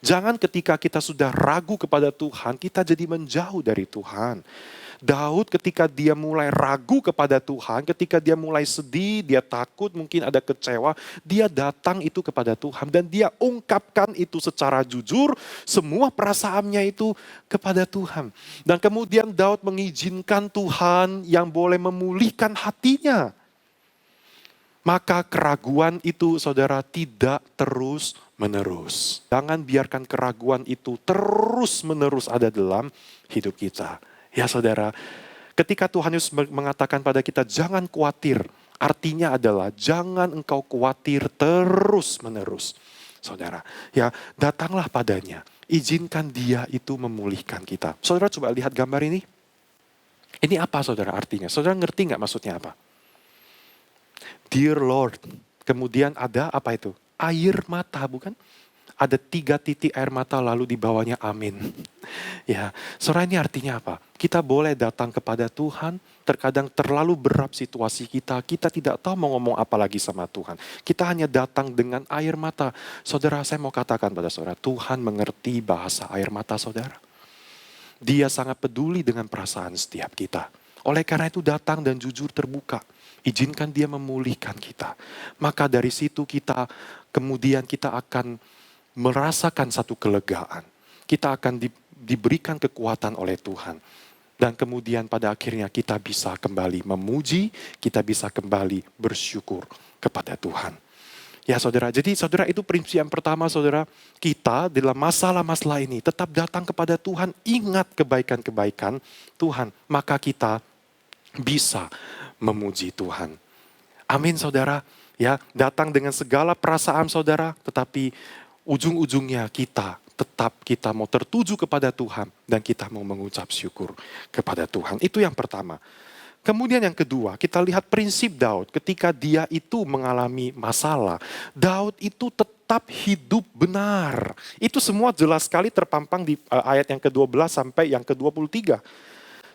Jangan ketika kita sudah ragu kepada Tuhan, kita jadi menjauh dari Tuhan. Daud ketika dia mulai ragu kepada Tuhan, ketika dia mulai sedih, dia takut, mungkin ada kecewa, dia datang itu kepada Tuhan dan dia ungkapkan itu secara jujur, semua perasaannya itu kepada Tuhan. Dan kemudian Daud mengizinkan Tuhan yang boleh memulihkan hatinya. Maka keraguan itu saudara tidak terus menerus. Jangan biarkan keraguan itu terus menerus ada dalam hidup kita. Ya saudara, ketika Tuhan Yesus mengatakan pada kita jangan khawatir, artinya adalah jangan engkau khawatir terus menerus. Saudara, ya datanglah padanya, izinkan dia itu memulihkan kita. Saudara coba lihat gambar ini. Ini apa saudara artinya? Saudara ngerti nggak maksudnya apa? Dear Lord, kemudian ada apa itu? Air mata bukan? Ada 3 titik air mata lalu di bawahnya amin. Ya, saudara ini artinya apa? Kita boleh datang kepada Tuhan, terkadang terlalu berat situasi kita tidak tahu mau ngomong apa lagi sama Tuhan. Kita hanya datang dengan air mata. Saudara, saya mau katakan pada saudara, Tuhan mengerti bahasa air mata saudara. Dia sangat peduli dengan perasaan setiap kita. Oleh karena itu datang dan jujur terbuka. Izinkan dia memulihkan kita. Maka dari situ kemudian kita akan merasakan satu kelegaan. Kita akan diberikan kekuatan oleh Tuhan. Dan kemudian pada akhirnya kita bisa kembali memuji, kita bisa kembali bersyukur kepada Tuhan. Ya saudara, jadi saudara itu prinsip yang pertama saudara, kita dalam masalah-masalah ini tetap datang kepada Tuhan, ingat kebaikan-kebaikan Tuhan, maka kita bisa memuji Tuhan. Amin saudara, ya datang dengan segala perasaan saudara, tetapi ujung-ujungnya kita mau tertuju kepada Tuhan dan kita mau mengucap syukur kepada Tuhan. Itu yang pertama. Kemudian yang kedua, kita lihat prinsip Daud ketika dia itu mengalami masalah. Daud itu tetap hidup benar. Itu semua jelas sekali terpampang di ayat yang ke-12 sampai yang ke-23.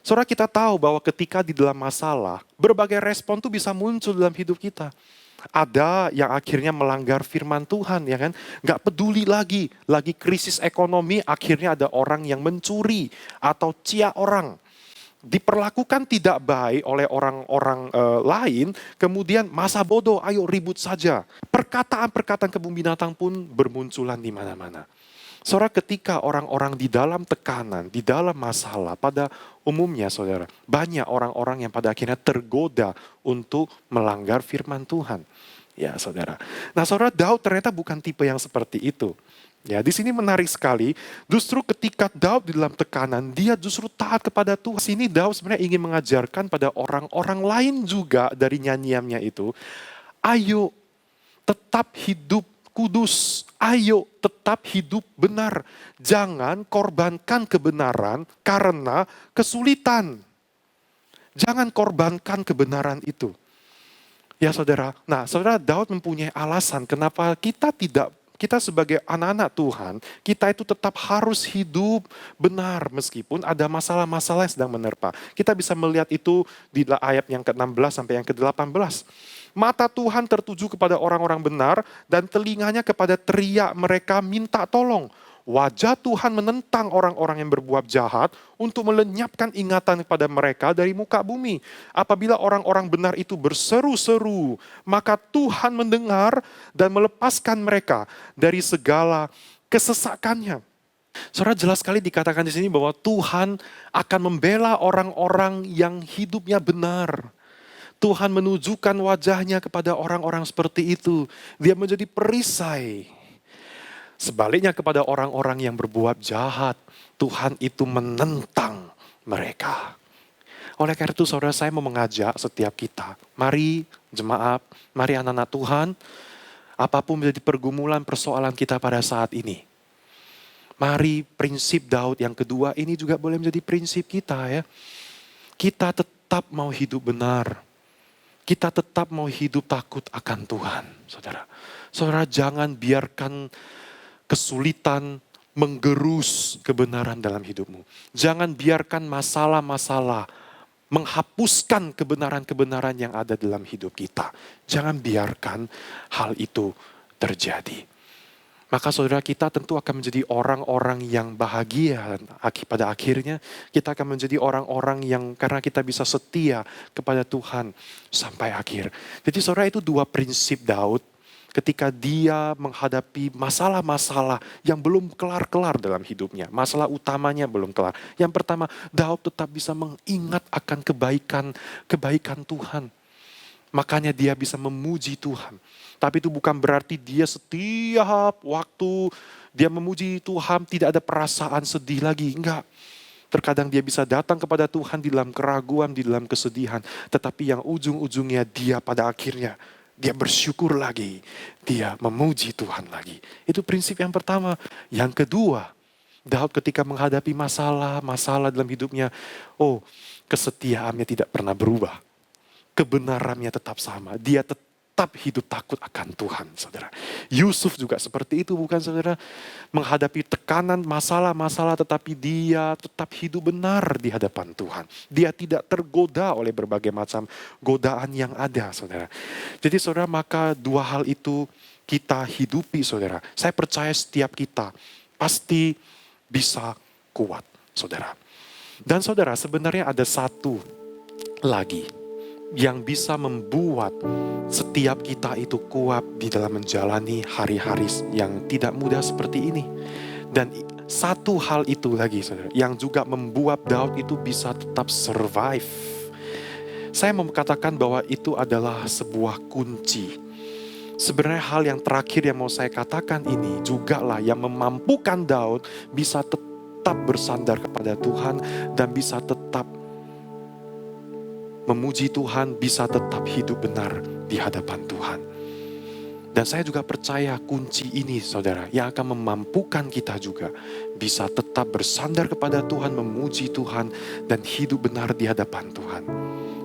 Saudara, kita tahu bahwa ketika di dalam masalah, berbagai respon itu bisa muncul dalam hidup kita. Ada yang akhirnya melanggar firman Tuhan, ya kan? Gak peduli lagi krisis ekonomi, akhirnya ada orang yang mencuri atau cia orang. Diperlakukan tidak baik oleh orang-orang lain, kemudian masa bodoh, ayo ribut saja. Perkataan-perkataan kebun binatang pun bermunculan di mana-mana. Saudara, ketika orang-orang di dalam tekanan, di dalam masalah, pada umumnya saudara, banyak orang-orang yang pada akhirnya tergoda untuk melanggar firman Tuhan. Ya saudara. Nah saudara, Daud ternyata bukan tipe yang seperti itu. Ya, di sini menarik sekali, justru ketika Daud di dalam tekanan, dia justru taat kepada Tuhan. Sini Daud sebenarnya ingin mengajarkan pada orang-orang lain juga dari nyanyiannya itu, ayo tetap hidup kudus, ayo tetap hidup benar. Jangan korbankan kebenaran karena kesulitan. Jangan korbankan kebenaran itu. Ya saudara, nah saudara, Daud mempunyai alasan kenapa kita sebagai anak-anak Tuhan, kita itu tetap harus hidup benar meskipun ada masalah-masalah yang sedang menerpa. Kita bisa melihat itu di ayat yang ke-16 sampai yang ke-18. Mata Tuhan tertuju kepada orang-orang benar dan telinganya kepada teriak mereka minta tolong. Wajah Tuhan menentang orang-orang yang berbuat jahat untuk melenyapkan ingatan kepada mereka dari muka bumi. Apabila orang-orang benar itu berseru-seru, maka Tuhan mendengar dan melepaskan mereka dari segala kesesakannya. Saudara, jelas sekali dikatakan di sini bahwa Tuhan akan membela orang-orang yang hidupnya benar. Tuhan menunjukkan wajahnya kepada orang-orang seperti itu. Dia menjadi perisai. Sebaliknya kepada orang-orang yang berbuat jahat, Tuhan itu menentang mereka. Oleh karena itu saudara, saya mau mengajak setiap kita, mari jemaat, mari anak-anak Tuhan, apapun menjadi pergumulan persoalan kita pada saat ini. Mari prinsip Daud yang kedua ini juga boleh menjadi prinsip kita ya. Kita tetap mau hidup benar. Kita tetap mau hidup takut akan Tuhan, saudara. Saudara, jangan biarkan kesulitan menggerus kebenaran dalam hidupmu. Jangan biarkan masalah-masalah menghapuskan kebenaran-kebenaran yang ada dalam hidup kita. Jangan biarkan hal itu terjadi. Maka saudara, kita tentu akan menjadi orang-orang yang bahagia. Pada akhirnya kita akan menjadi orang-orang yang karena kita bisa setia kepada Tuhan sampai akhir. Jadi saudara, itu dua prinsip Daud ketika dia menghadapi masalah-masalah yang belum kelar-kelar dalam hidupnya. Masalah utamanya belum kelar. Yang pertama, Daud tetap bisa mengingat akan kebaikan Tuhan. Makanya dia bisa memuji Tuhan. Tapi itu bukan berarti dia setiap waktu dia memuji Tuhan tidak ada perasaan sedih lagi. Enggak. Terkadang dia bisa datang kepada Tuhan di dalam keraguan, di dalam kesedihan. Tetapi yang ujung-ujungnya dia pada akhirnya dia bersyukur lagi. Dia memuji Tuhan lagi. Itu prinsip yang pertama. Yang kedua, Daud ketika menghadapi masalah dalam hidupnya. Kesetiaannya tidak pernah berubah. Kebenarannya tetap sama. Dia tetap hidup takut akan Tuhan, saudara. Yusuf juga seperti itu, bukan saudara? Menghadapi tekanan, masalah-masalah, tetapi dia tetap hidup benar di hadapan Tuhan. Dia tidak tergoda oleh berbagai macam godaan yang ada, saudara. Jadi saudara, maka dua hal itu kita hidupi, saudara. Saya percaya setiap kita pasti bisa kuat, saudara. Dan saudara, sebenarnya ada satu lagi yang bisa membuat setiap kita itu kuat di dalam menjalani hari-hari yang tidak mudah seperti ini. Dan satu hal itu lagi, saudara, yang juga membuat Daud itu bisa tetap survive. Saya mau katakan bahwa itu adalah sebuah kunci. Sebenarnya hal yang terakhir yang mau saya katakan ini juga lah yang memampukan Daud bisa tetap bersandar kepada Tuhan dan bisa tetap memuji Tuhan, bisa tetap hidup benar di hadapan Tuhan. Dan saya juga percaya kunci ini, saudara, yang akan memampukan kita juga bisa tetap bersandar kepada Tuhan, memuji Tuhan, dan hidup benar di hadapan Tuhan.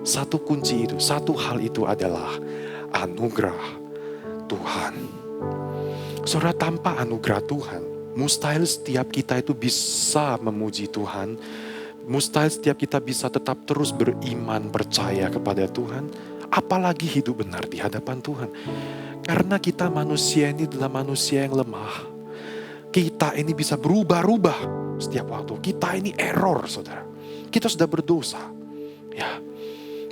Satu kunci itu, satu hal itu adalah anugerah Tuhan. Saudara, tanpa anugerah Tuhan, mustahil setiap kita itu bisa memuji Tuhan. Mustahil setiap kita bisa tetap terus beriman, percaya kepada Tuhan. Apalagi hidup benar di hadapan Tuhan. Karena kita manusia ini adalah manusia yang lemah. Kita ini bisa berubah-ubah setiap waktu. Kita ini error, saudara. Kita sudah berdosa. Ya,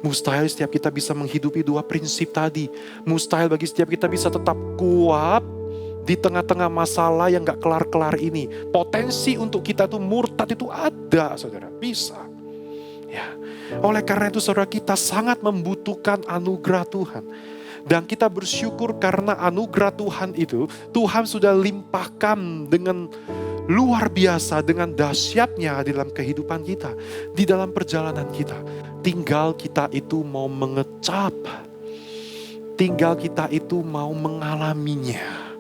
mustahil setiap kita bisa menghidupi dua prinsip tadi. Mustahil bagi setiap kita bisa tetap kuat di tengah-tengah masalah yang gak kelar-kelar ini. Potensi untuk kita tuh murtad itu ada, saudara. Bisa. Ya. Oleh karena itu saudara, kita sangat membutuhkan anugerah Tuhan. Dan kita bersyukur karena anugerah Tuhan itu, Tuhan sudah limpahkan dengan luar biasa, dengan dahsyatnya di dalam kehidupan kita. Di dalam perjalanan kita. Tinggal kita itu mau mengecap. Tinggal kita itu mau mengalaminya.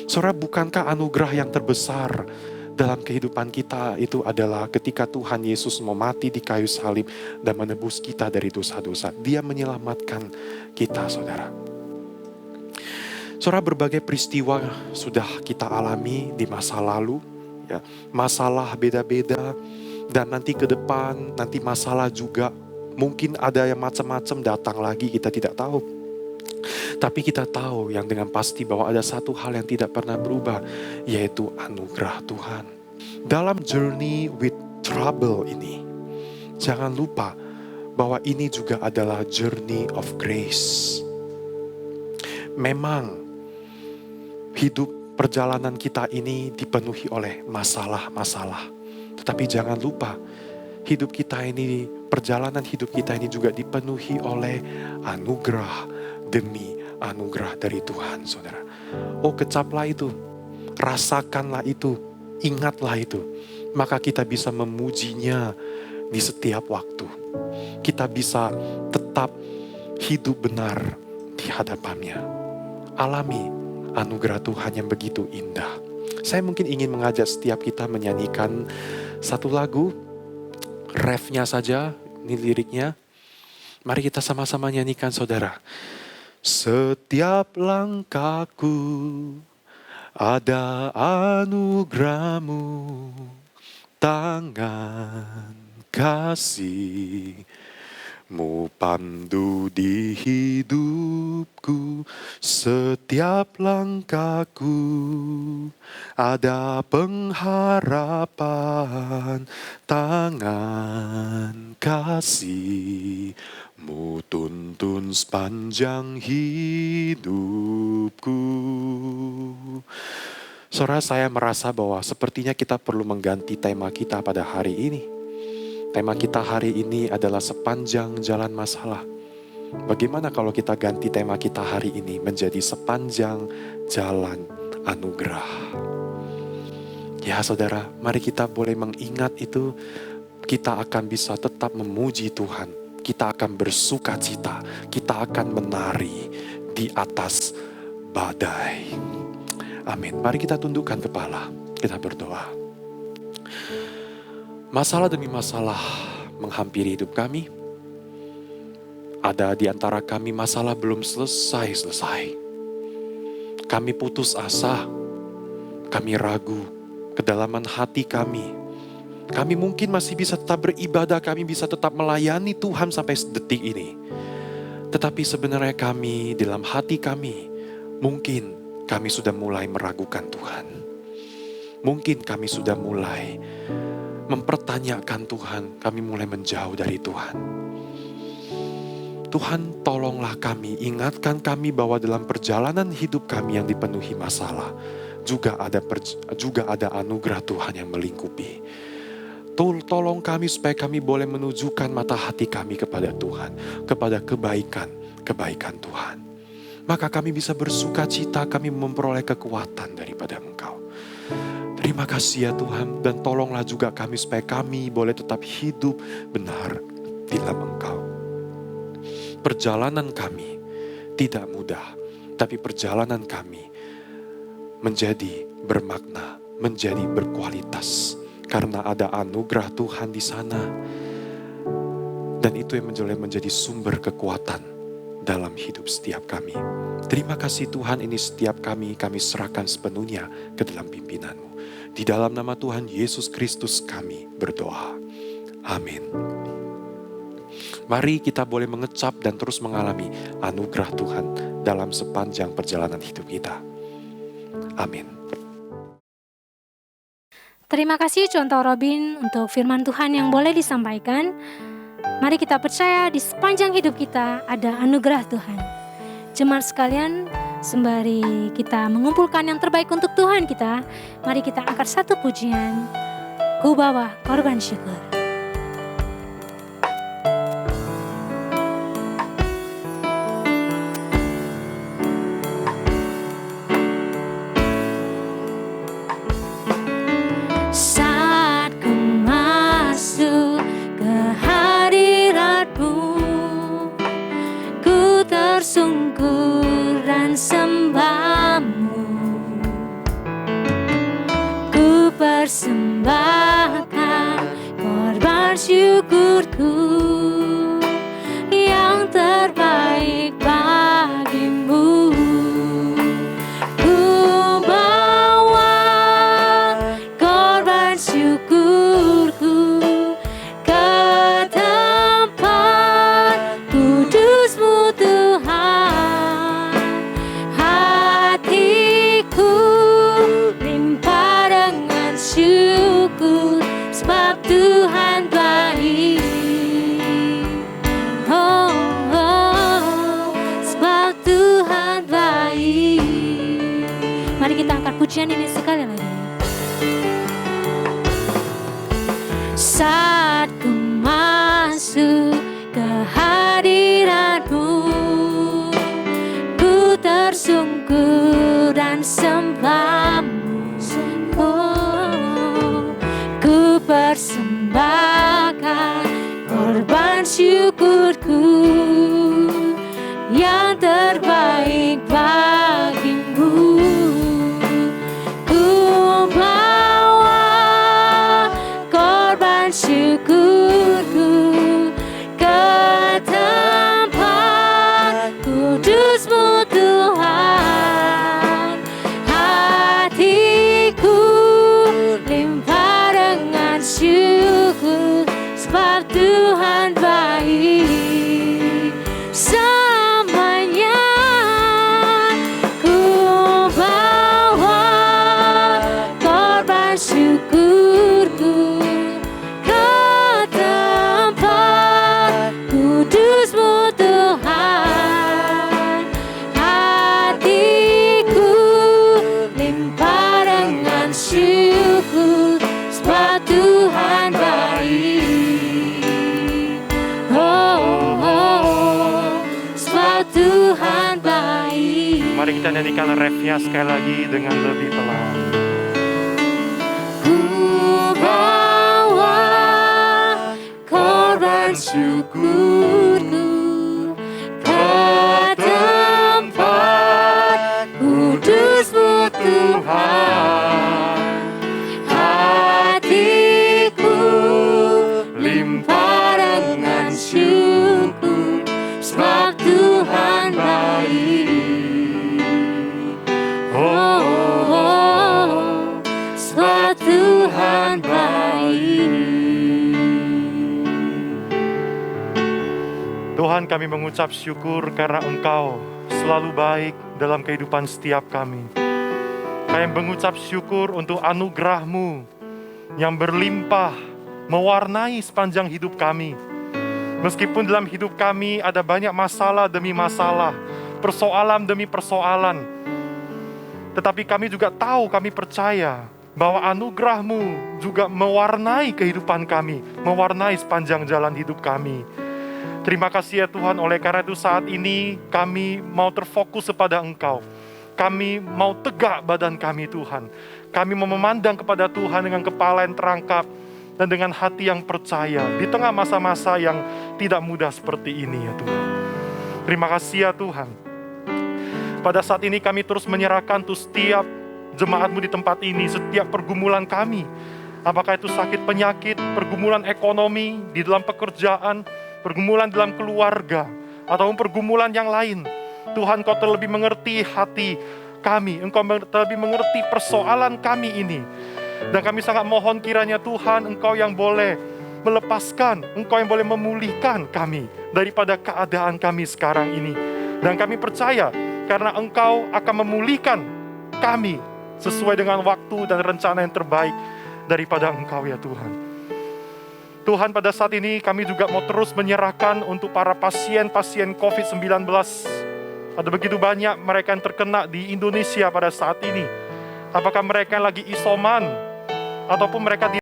Saudara, bukankah anugerah yang terbesar dalam kehidupan kita itu adalah ketika Tuhan Yesus mau mati di kayu salib dan menebus kita dari dosa-dosa. Dia menyelamatkan kita, saudara. Saudara, berbagai peristiwa sudah kita alami di masa lalu. Ya, masalah beda-beda dan nanti ke depan, nanti masalah juga. Mungkin ada yang macam-macam datang lagi, kita tidak tahu. Tapi kita tahu yang dengan pasti bahwa ada satu hal yang tidak pernah berubah, yaitu anugerah Tuhan. Dalam journey with trouble ini, jangan lupa bahwa ini juga adalah journey of grace. Memang hidup perjalanan kita ini dipenuhi oleh masalah-masalah. Tetapi jangan lupa, hidup kita ini, perjalanan hidup kita ini juga dipenuhi oleh anugerah demi anugerah dari Tuhan, saudara. Oh, kecaplah itu, rasakanlah itu, ingatlah itu. Maka kita bisa memujinya di setiap waktu. Kita bisa tetap hidup benar di hadapannya. Alami anugerah Tuhan yang begitu indah. Saya mungkin ingin mengajak setiap kita menyanyikan satu lagu, refnya saja, ini liriknya. Mari kita sama-sama nyanyikan, saudara. Setiap langkahku ada anugerah-Mu, tangan kasih-Mu pandu di hidupku. Setiap langkahku ada pengharapan, tangan kasih-Mu tuntun sepanjang hidupku. Saudara, saya merasa bahwa sepertinya kita perlu mengganti tema kita pada hari ini. Tema kita hari ini adalah sepanjang jalan masalah. Bagaimana kalau kita ganti tema kita hari ini menjadi sepanjang jalan anugerah? Ya saudara, mari kita boleh mengingat itu, kita akan bisa tetap memuji Tuhan. Kita akan bersuka cita, kita akan menari di atas badai. Amin. Mari kita tundukkan kepala, kita berdoa. Masalah demi masalah menghampiri hidup kami. Ada di antara kami masalah belum selesai. Kami putus asa, kami ragu, kedalaman hati kami. Kami mungkin masih bisa tetap beribadah, kami bisa tetap melayani Tuhan sampai detik ini. Tetapi sebenarnya kami, dalam hati kami, mungkin kami sudah mulai meragukan Tuhan. Mungkin kami sudah mulai mempertanyakan Tuhan, kami mulai menjauh dari Tuhan. Tuhan, tolonglah kami, ingatkan kami bahwa dalam perjalanan hidup kami yang dipenuhi masalah, juga ada anugerah Tuhan yang melingkupi. Tolong kami supaya kami boleh menunjukkan mata hati kami kepada Tuhan, kepada kebaikan Tuhan. Maka kami bisa bersuka cita, kami memperoleh kekuatan daripada Engkau. Terima kasih ya Tuhan, dan tolonglah juga kami supaya kami boleh tetap hidup benar di dalam Engkau. Perjalanan kami tidak mudah, tapi perjalanan kami menjadi bermakna, menjadi berkualitas. Karena ada anugerah Tuhan di sana. Dan itu yang menjadi sumber kekuatan dalam hidup setiap kami. Terima kasih Tuhan, ini setiap kami serahkan sepenuhnya ke dalam pimpinan-Mu. Di dalam nama Tuhan Yesus Kristus kami berdoa. Amin. Mari kita boleh mengecap dan terus mengalami anugerah Tuhan dalam sepanjang perjalanan hidup kita. Amin. Terima kasih contoh Robin untuk firman Tuhan yang boleh disampaikan. Mari kita percaya di sepanjang hidup kita ada anugerah Tuhan. Jemaat sekalian, sembari kita mengumpulkan yang terbaik untuk Tuhan kita, mari kita angkat satu pujian. Ku bawa korban syukur. Sungguh dan sembahmu, ku persembahkan korban syukurku yang terbaik bagimu. Ku bawa korban syukurku ke tempat kudus-Mu Tuhan. Hatiku limpah dengan syukur sebab Tuhan baik. Oh, oh, sebab Tuhan baik. Mari kita angkat pujian ini sekali lagi. Saat ku Yesus, kehadiran-Mu. Ku tersungkur dan sembah-Mu. Oh, ku persembahkan korban syukurku yang terbaik bagimu. Ku bawa korban syukurku ke tempat kudus-Mu Tuhan. Hatiku limpah dengan syukur, sebab Tuhan baik selamanya. Ku bawa korban syukurku ke tempat kudus-Mu Tuhan. Hatiku limpah dengan syukur, sebab Tuhan baik. Oh, oh, sebab Tuhan baik. Mari kita nyanyikan refnya sekali lagi dengan lebih pelan. Ku bawa korban syukurku ke tempat kudus-Mu Tuhan. Hatiku limpah dengan syukur, sebab Tuhan baik. Oh, oh, sebab Tuhan baik. Tuhan, kami mengucap syukur karena Engkau selalu baik dalam kehidupan setiap kami. Kami mengucap syukur untuk anugerah-Mu yang berlimpah mewarnai sepanjang hidup kami. Meskipun dalam hidup kami ada banyak masalah demi masalah, persoalan demi persoalan, tetapi kami juga tahu, kami percaya bahwa anugerah-Mu juga mewarnai kehidupan kami, mewarnai sepanjang jalan hidup kami. Terima kasih ya Tuhan, oleh karena itu saat ini kami mau terfokus kepada Engkau. Kami mau tegak badan kami Tuhan. Kami mau memandang kepada Tuhan dengan kepala yang terangkat dan dengan hati yang percaya di tengah masa-masa yang tidak mudah seperti ini ya Tuhan. Terima kasih ya Tuhan. Pada saat ini kami terus menyerahkan tuh setiap jemaat-Mu di tempat ini, setiap pergumulan kami. Apakah itu sakit penyakit, pergumulan ekonomi, di dalam pekerjaan, pergumulan dalam keluarga, ataupun pergumulan yang lain. Tuhan, Kau terlebih mengerti hati kami, Engkau terlebih mengerti persoalan kami ini. Dan kami sangat mohon kiranya Tuhan, Engkau yang boleh melepaskan, Engkau yang boleh memulihkan kami daripada keadaan kami sekarang ini. Dan kami percaya, karena Engkau akan memulihkan kami sesuai dengan waktu dan rencana yang terbaik daripada Engkau ya Tuhan. Tuhan, pada saat ini kami juga mau terus menyerahkan untuk para pasien-pasien COVID-19. Ada begitu banyak mereka yang terkena di Indonesia pada saat ini. Apakah mereka yang lagi isoman, ataupun mereka di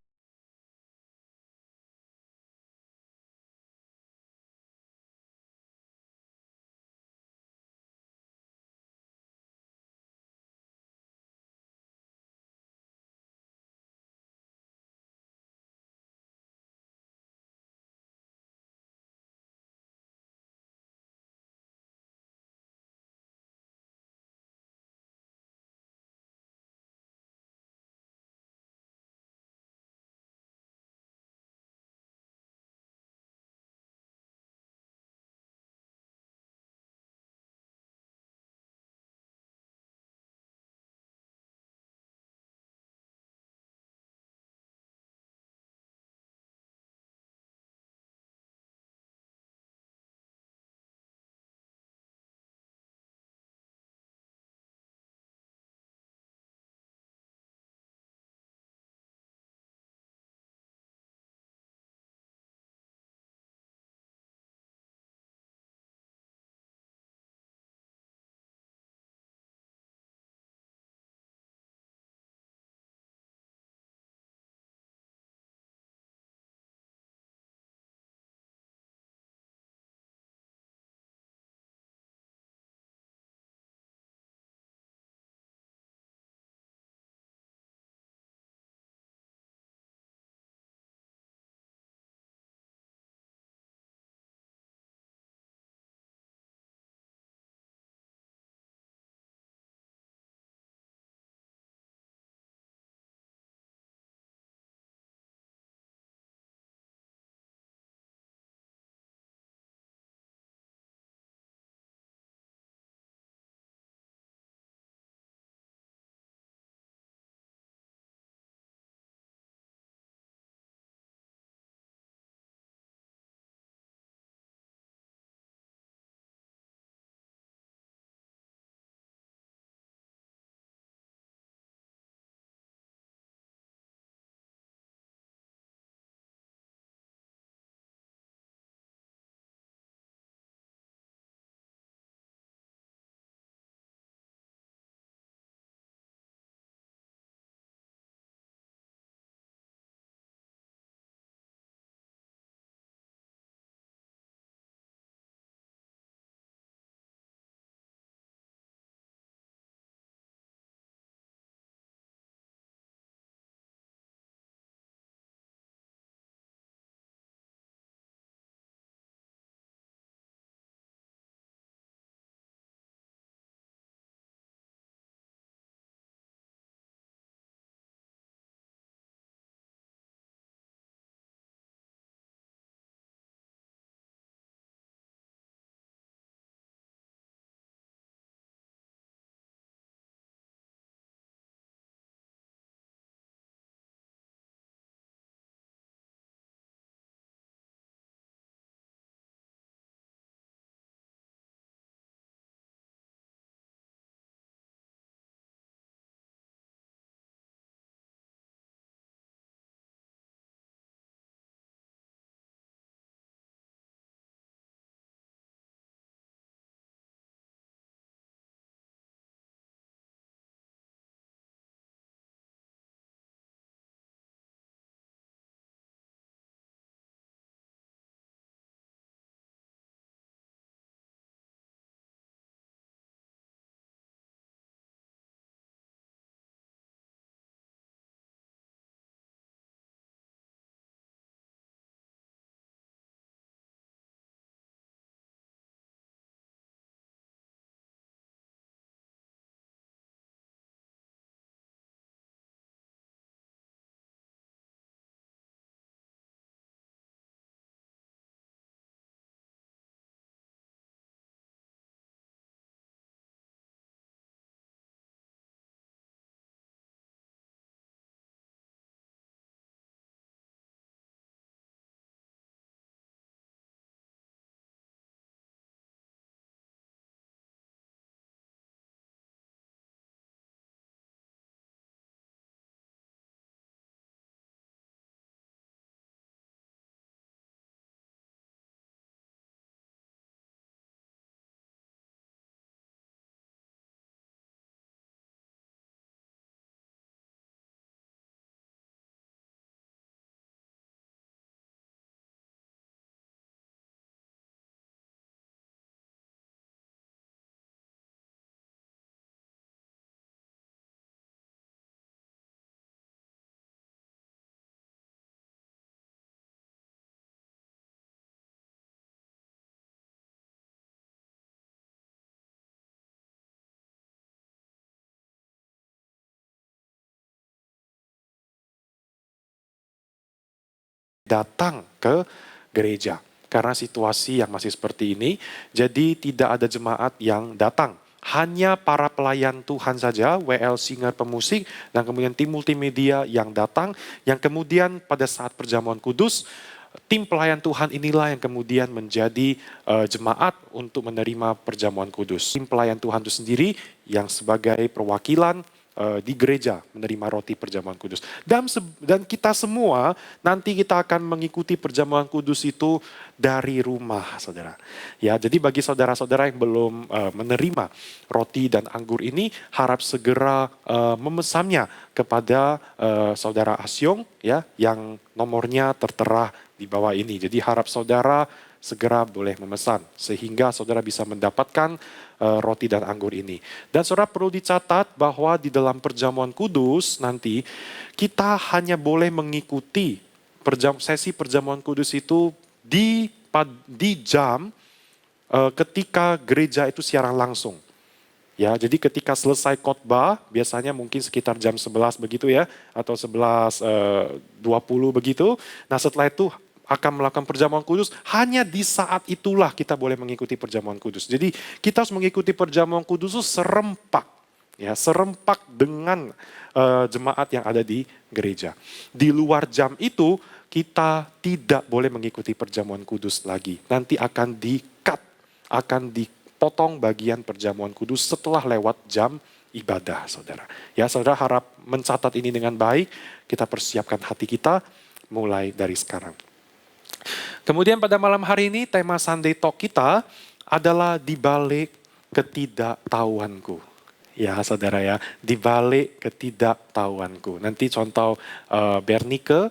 datang ke gereja. Karena situasi yang masih seperti ini, jadi tidak ada jemaat yang datang. Hanya para pelayan Tuhan saja, WL singer pemusik, dan kemudian tim multimedia yang datang, yang kemudian pada saat perjamuan kudus, tim pelayan Tuhan inilah yang kemudian menjadi jemaat untuk menerima perjamuan kudus. Tim pelayan Tuhan itu sendiri yang sebagai perwakilan di gereja menerima roti perjamuan kudus. Dan kita semua nanti kita akan mengikuti perjamuan kudus itu dari rumah, saudara. Ya, jadi bagi saudara-saudara yang belum menerima roti dan anggur ini, harap segera memesannya kepada saudara Asyong, ya, yang nomornya tertera di bawah ini. Jadi harap saudara segera boleh memesan sehingga saudara bisa mendapatkan roti dan anggur ini. Dan saudara perlu dicatat bahwa di dalam perjamuan kudus nanti kita hanya boleh mengikuti sesi perjamuan kudus itu di jam ketika gereja itu siaran langsung. Ya, jadi ketika selesai khotbah, biasanya mungkin sekitar jam 11 begitu ya, atau 11.20 begitu. Nah setelah itu akan melakukan perjamuan kudus, hanya di saat itulah kita boleh mengikuti perjamuan kudus. Jadi kita harus mengikuti perjamuan kudus itu serempak. Ya, serempak dengan jemaat yang ada di gereja. Di luar jam itu, kita tidak boleh mengikuti perjamuan kudus lagi. Nanti akan di-cut, akan dipotong bagian perjamuan kudus setelah lewat jam ibadah, saudara. Ya, saudara harap mencatat ini dengan baik, kita persiapkan hati kita mulai dari sekarang. Kemudian pada malam hari ini tema Sunday Talk kita adalah di balik ketidaktahuanku. Ya saudara ya, di balik ketidaktahuanku. Nanti contoh Bernike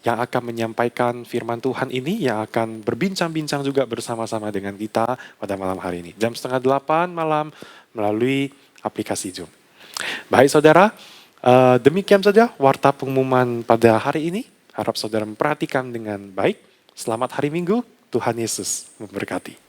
yang akan menyampaikan firman Tuhan ini, yang akan berbincang-bincang juga bersama-sama dengan kita pada malam hari ini. Jam 7:30 malam melalui aplikasi Zoom. Baik saudara, demikian saja warta pengumuman pada hari ini. Harap saudara memperhatikan dengan baik. Selamat hari Minggu, Tuhan Yesus memberkati.